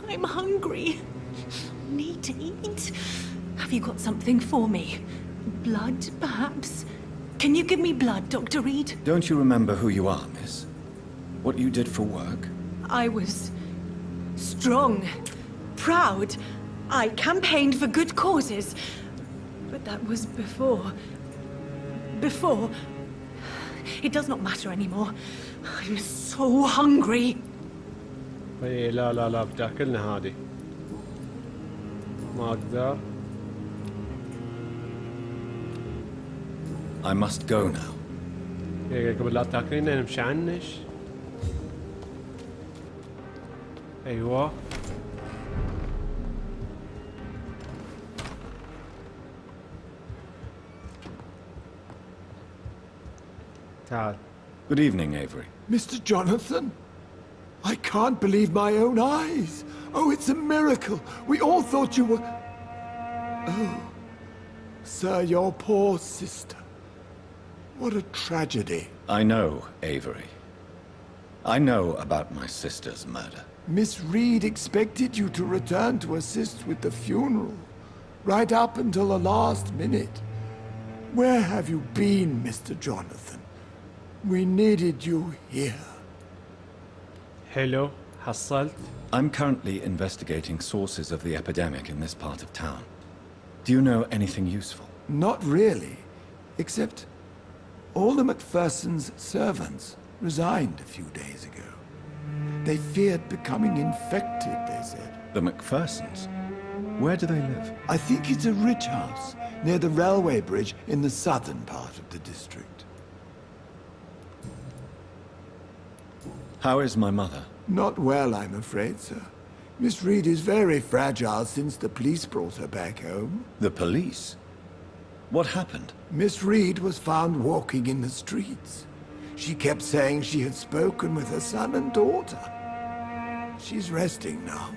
I'm hungry. Need to eat. Have you got something for me? Blood, perhaps? Can you give me blood, Dr. Reed? Don't you remember who you are, miss? What you did for work? I was strong, proud. I campaigned for good causes. But that was before. Before. It does not matter anymore. I'm so hungry. اي لا بتاكلنا هذه. ما اقدر. I must go now. قبل لا تاكلينا نمشي عنش. ايوه. تعال. Good evening, Avery. Mr. Jonathan? I can't believe my own eyes. Oh, it's a miracle. We all thought you were... Oh, sir, your poor sister. What a tragedy. I know, Avery. I know about my sister's murder. Miss Reed expected you to return to assist with the funeral, right up until the last minute. Where have you been, Mr. Jonathan? We needed you here. حلو حصلت. I'm currently investigating sources of the epidemic in this part of town. Do you know anything useful? Not really, except all the MacPherson's servants resigned a few days ago. They feared becoming infected, they said. The MacPhersons? Where do they live? I think it's a rich house near the railway bridge in the southern part of the district. How is my mother? Not well, I'm afraid, sir. Miss Reed is very fragile since the police brought her back home. The police? What happened? Miss Reed was found walking in the streets. She kept saying she had spoken with her son and daughter. She's resting now.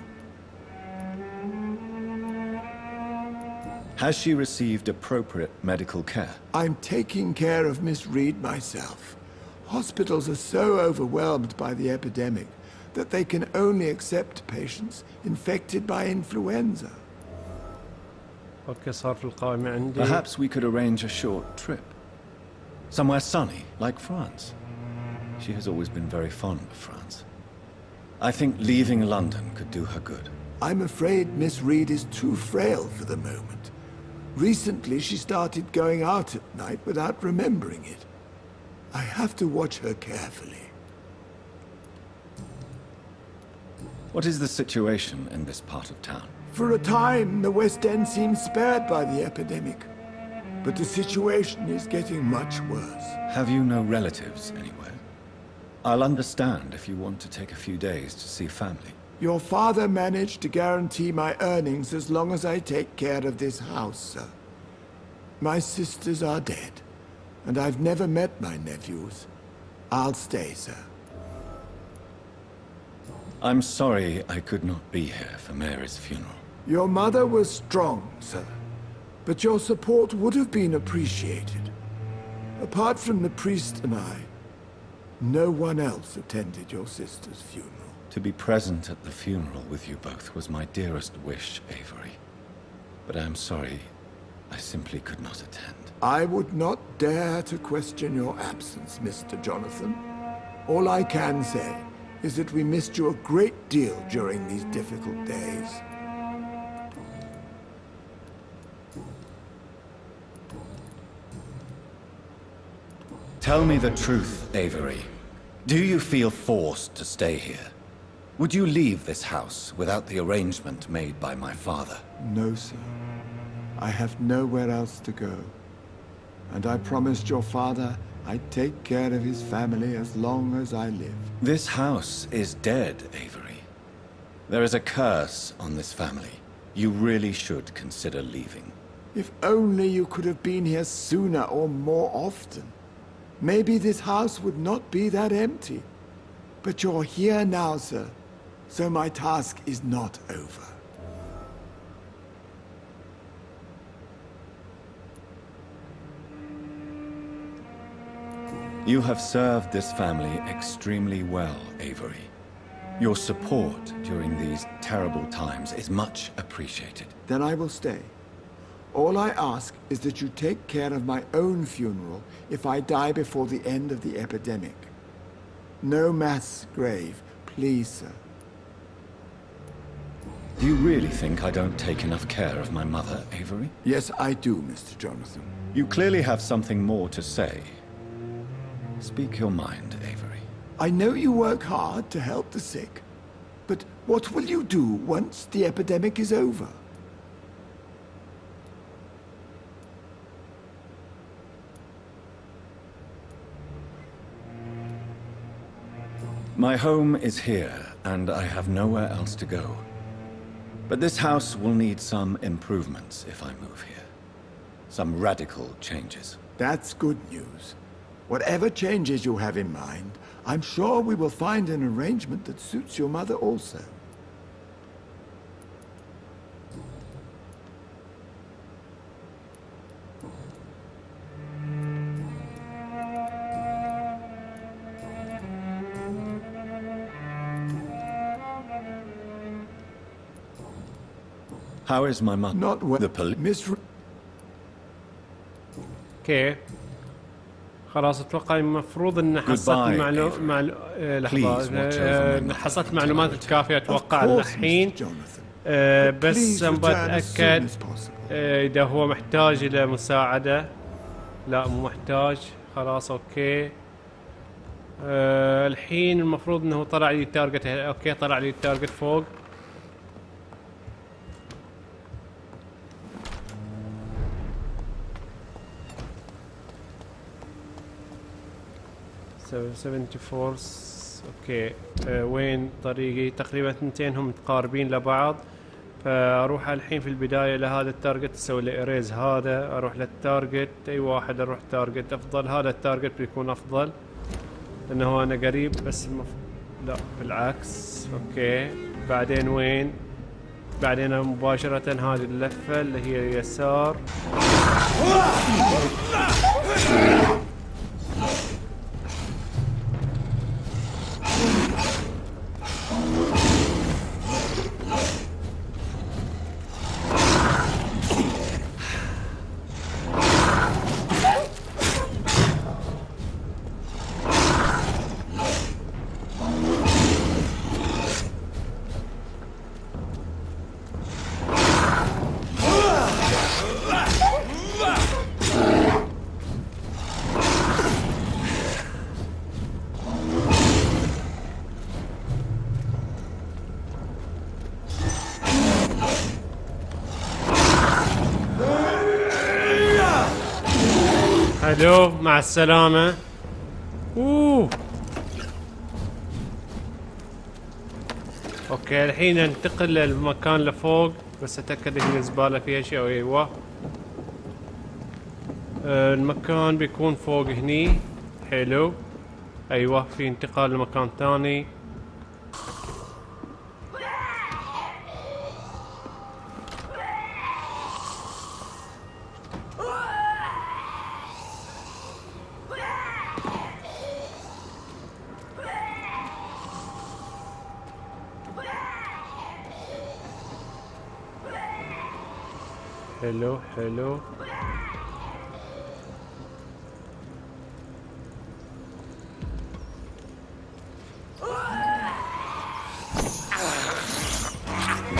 Has she received appropriate medical care? I'm taking care of Miss Reed myself. Hospitals are so overwhelmed by the epidemic that they can only accept patients infected by influenza. اوكي صار في القائمة عندي. Perhaps we could arrange a short trip. Somewhere sunny, like France. She has always been very fond of France. I think leaving London could do her good. I'm afraid Miss Reed is too frail for the moment. Recently she started going out at night without remembering it. I have to watch her carefully. What is the situation in this part of town? For a time, the West End seemed spared by the epidemic. But the situation is getting much worse. Have you no relatives anywhere? I'll understand if you want to take a few days to see family. Your father managed to guarantee my earnings as long as I take care of this house, sir. My sisters are dead, and I've never met my nephews. I'll stay, sir. I'm sorry I could not be here for Mary's funeral. Your mother was strong, sir. But your support would have been appreciated. Apart from the priest and I, no one else attended your sister's funeral. To be present at the funeral with you both was my dearest wish, Avery. But I'm sorry, I simply could not attend. I would not dare to question your absence, Mr. Jonathan. All I can say is that we missed you a great deal during these difficult days. Tell me the truth, Avery. Do you feel forced to stay here? Would you leave this house without the arrangement made by my father? No, sir. I have nowhere else to go. And I promised your father I'd take care of his family as long as I live. This house is dead, Avery. There is a curse on this family. You really should consider leaving. If only you could have been here sooner or more often. Maybe this house would not be that empty. But you're here now, sir. So my task is not over. You have served this family extremely well, Avery. Your support during these terrible times is much appreciated. Then I will stay. All I ask is that you take care of my own funeral if I die before the end of the epidemic. No mass grave, please, sir. Do you really think I don't take enough care of my mother, Avery? Yes, I do, Mr. Jonathan. You clearly have something more to say. Speak your mind, Avery. I know you work hard to help the sick, but what will you do once the epidemic is over? My home is here, and I have nowhere else to go. But this house will need some improvements if I move here. Some radical changes. That's good news. Whatever changes you have in mind, I'm sure we will find an arrangement that suits your mother also. How is my mother? Not well. The police. Miss... اوكي خلاص اتوقع المفروض ان حصلت لحظة حصلت معلومات الكافية اتوقع الحين بس بتأكد اذا هو محتاج الى مساعدة. لا مو محتاج. خلاص اوكي. الحين المفروض انه طلع لي التارجت. اوكي طلع لي التارجت فوق. اوكي وين طريقي؟ تقريبا اثنتين هم متقاربين لبعض، فاروح الحين في البداية لهذا التارجت اسوي له اريز. هذا اروح للتارجت، اي واحد اروح تارجت افضل. هذا التارجت بيكون افضل لانه انا قريب بس لا بالعكس. اوكي بعدين وين؟ بعدين مباشرة هذه اللفة اللي هي اليسار. الو مع السلامة. اوكي الحين انتقل للمكان لفوق بس اتأكد ان الزبالة فيها شيء. ايوه المكان بيكون فوق هني. حلو. ايوه في انتقال لمكان ثاني. حلو حلو.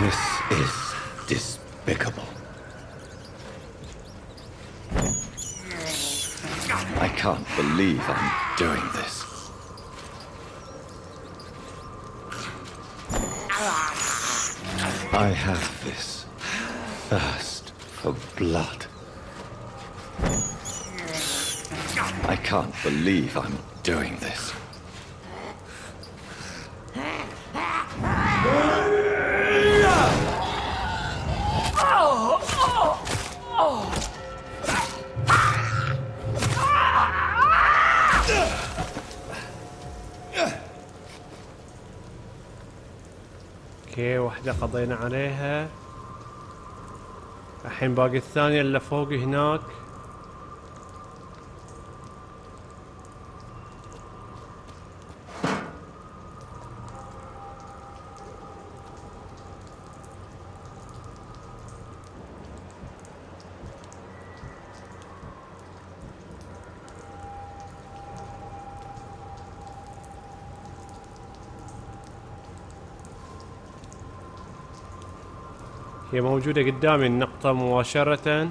This is despicable. I can't believe I'm doing this. I have this thirst for blood. I can't believe I'm doing this. اوكي واحدة قضينا عليها. الحين باقي الثانية اللي فوق هناك. هي موجودة قدامي النقطة مباشرة.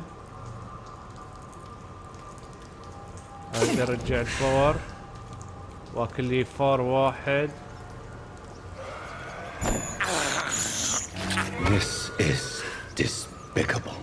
اقدر ارجع الباور واكل لي فار واحد. This is despicable.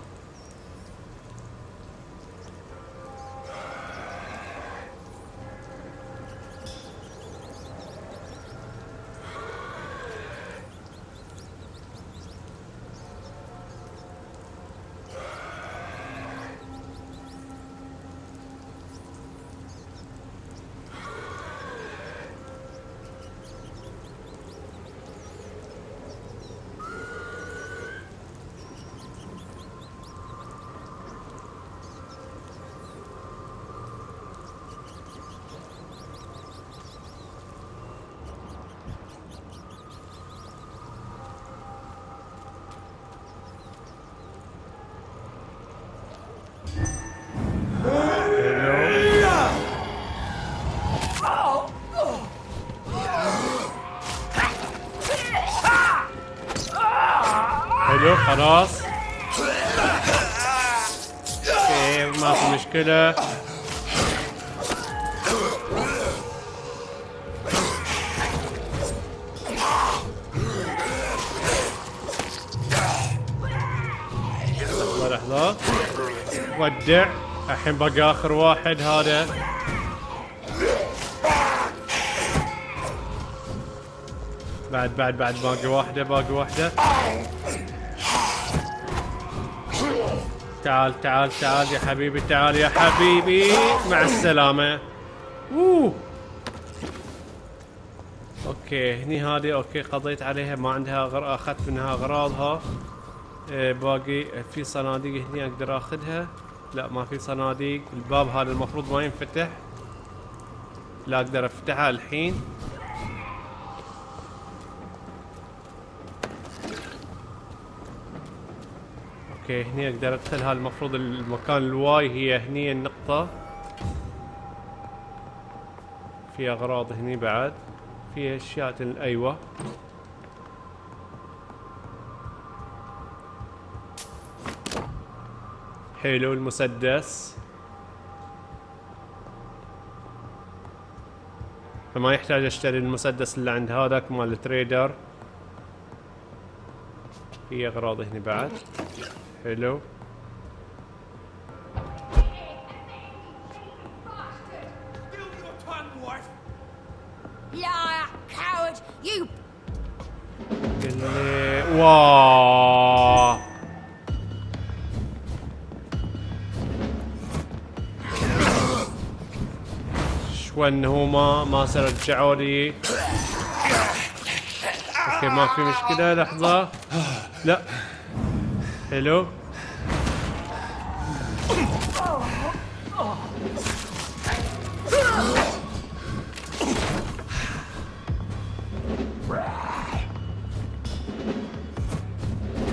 حلو خلاص. اوكي ما في مشكلة. لحظة ودع. الحين بقى اخر واحد هذا. بعد باقي واحدة. تعال يا حبيبي، تعال يا حبيبي، مع السلامة. اوكي هني هذه اوكي قضيت عليها، ما عندها اخذت منها اغراضها. باقي في صناديق هني اقدر اخذها. لا ما في صناديق. الباب هذا المفروض ما ينفتح، لا اقدر افتحها الحين. اوكي هني اقدر ادخل. هذا المفروض المكان الواي هي هني النقطة. في اغراض هني بعد، في اشياء ايوه. حلو المسدس، فما يحتاج اشتري المسدس اللي عند هذاك مال التريدر. في اغراض هني بعد. حلو. واو شوان هما ما سرجعوا لي. اوكي ما في مشكلة. لحظة لا حلو.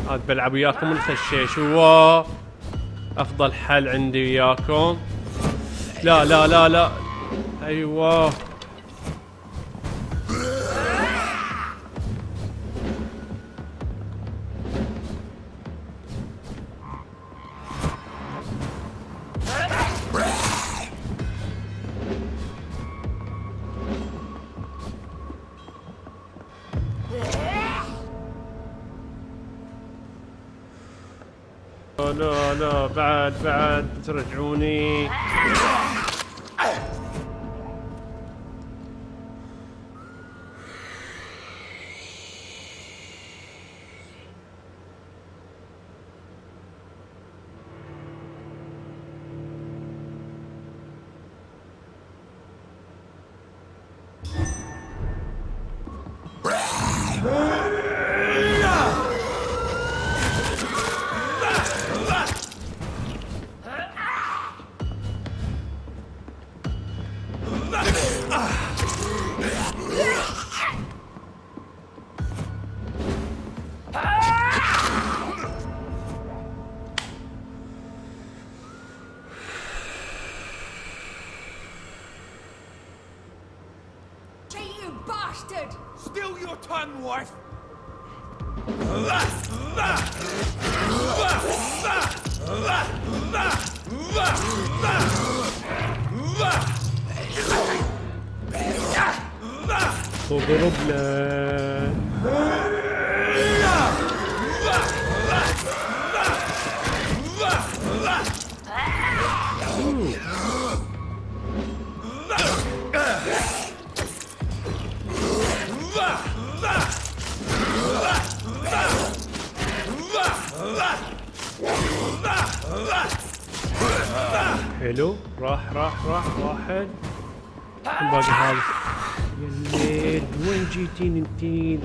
عاد بلعب وياكم الخشيش. هو افضل حل عندي وياكم. لا ايوه لا بعد ترجعوني. Still your tongue, wife! وضرب له. حلو، راح واحد. الباقي هذا. يا الليل وين جيتين انتين؟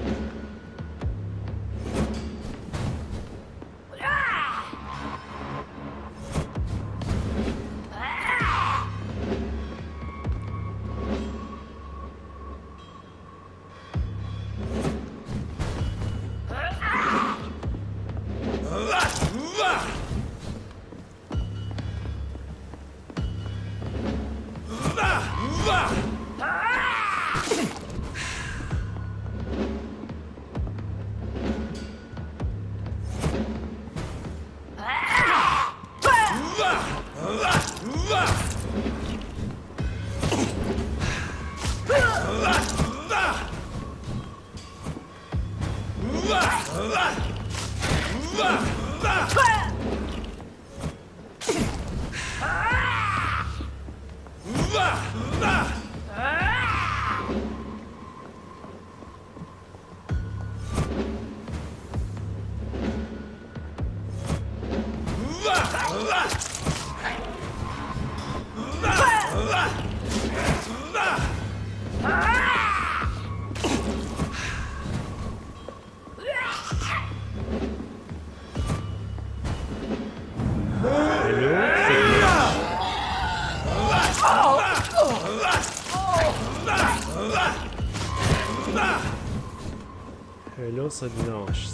حلو، صدناش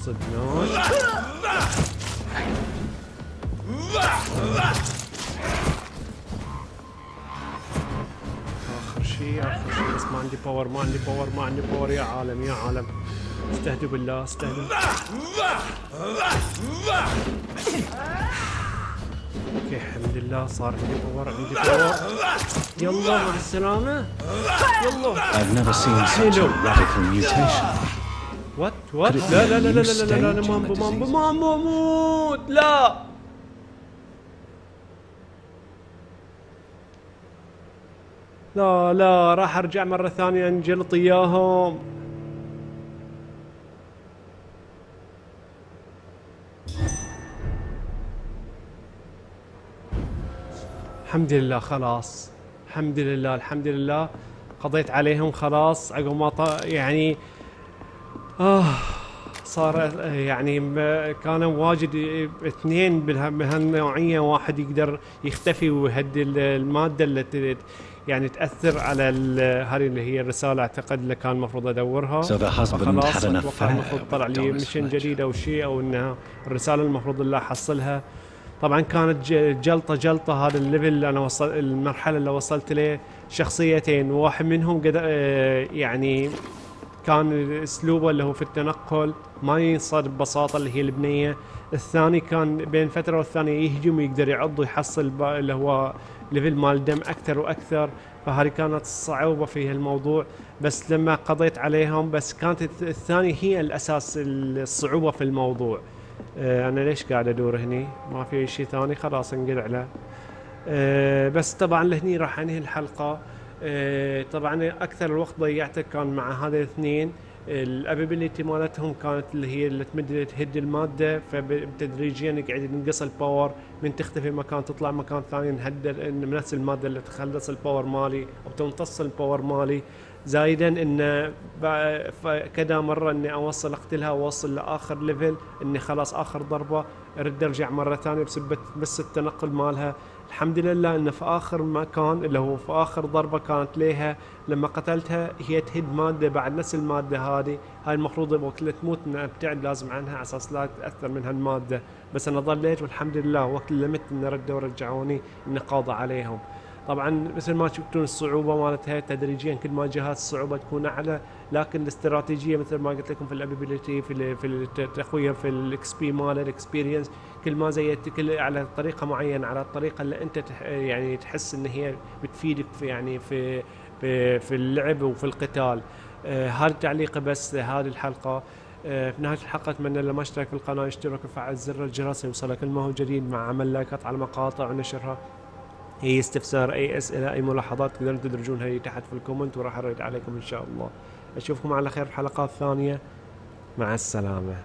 اخر شيء بس ما عندي باور يا عالم استهدوا بالله استهدوا. اوكي الحمد لله صار عندي باور يلا مع السلامة يلا. I've never seen such a radical mutation. وات لا مامبو موت لا راح ارجع مرة ثانية انجلط اياهم. الحمد لله خلاص الحمد لله قضيت عليهم خلاص عقب ما يعني صار يعني كانوا واجد اثنين بهالنوعية، واحد يقدر يختفي ويهدي المادة اللي يعني تأثر على هذه اللي هي الرسالة اعتقد اللي كان المفروض ادورها. خلاص اتوقع المفروض طلع لي ميشن جديد او شيء، او انها الرسالة المفروض اللي احصلها. طبعا كانت جلطة هذا الليفل اللي انا المرحلة اللي وصلت له شخصيتين، واحد منهم يعني كان اسلوبه اللي هو في التنقل ما ينصاد ببساطة اللي هي البنية. الثاني كان بين فترة والثانية يهجم ويقدر يعض ويحصل اللي هو ليفل مال دم اكثر واكثر، فهذه كانت الصعوبة في الموضوع. بس لما قضيت عليهم بس كانت الثانية هي الاساس الصعوبة في الموضوع. انا ليش قاعد ادور هني؟ ما في شيء ثاني خلاص انقلع له. بس طبعا لهني راح انهي الحلقة. طبعا اكثر الوقت ضيعته كان مع هذا الاثنين. الابيليتي مالتهم كانت اللي هي اللي تهد الماده، فتدريجيا قاعد ينقص الباور، من تختفي مكان تطلع مكان ثاني نهدد من نفس الماده اللي تخلص الباور مالي او تمتص الباور مالي. زايدا ان كذا مره اني اوصل اقتلها واوصل لاخر ليفل اني خلاص اخر ضربه ارد ارجع مره ثانيه بس التنقل مالها. الحمد لله ان في اخر مكان اللي هو في اخر ضربه كانت ليها لما قتلتها هي تهد ماده بعد نفس الماده هذه. هاي المفروض وقت اللي تموت ابتعد لازم عنها على اساس لا تاثر من هالماده، بس انا ضليت والحمد لله وقت اللي مت ان ردوا ورجعوني اني قاضى عليهم. طبعا مثل ما شفتون الصعوبه مالتها تدريجيا كل ما جهات الصعوبه تكون اعلى، لكن الاستراتيجيه مثل ما قلت لكم في الابيليتي في التقويه في الاكس بي مال الاكسبيرينس كل ما زيدت كل على طريقة معينة، على الطريقة اللي انت يعني تحس ان هي بتفيدك في يعني في اللعب وفي القتال. هذا تعليقي بس هذه الحلقة. في نهاية الحلقة أتمنى اللي ما اشترك في القناة يشترك ويفعل زر الجرس يوصلك كل ما هو جديد، مع عمل لايكات على المقاطع ونشرها. أي استفسار، أي أسئلة، أي ملاحظات تقدرون تدرجونها لي تحت في الكومنت وراح أرد عليكم إن شاء الله. أشوفكم على خير في حلقات ثانية. مع السلامة.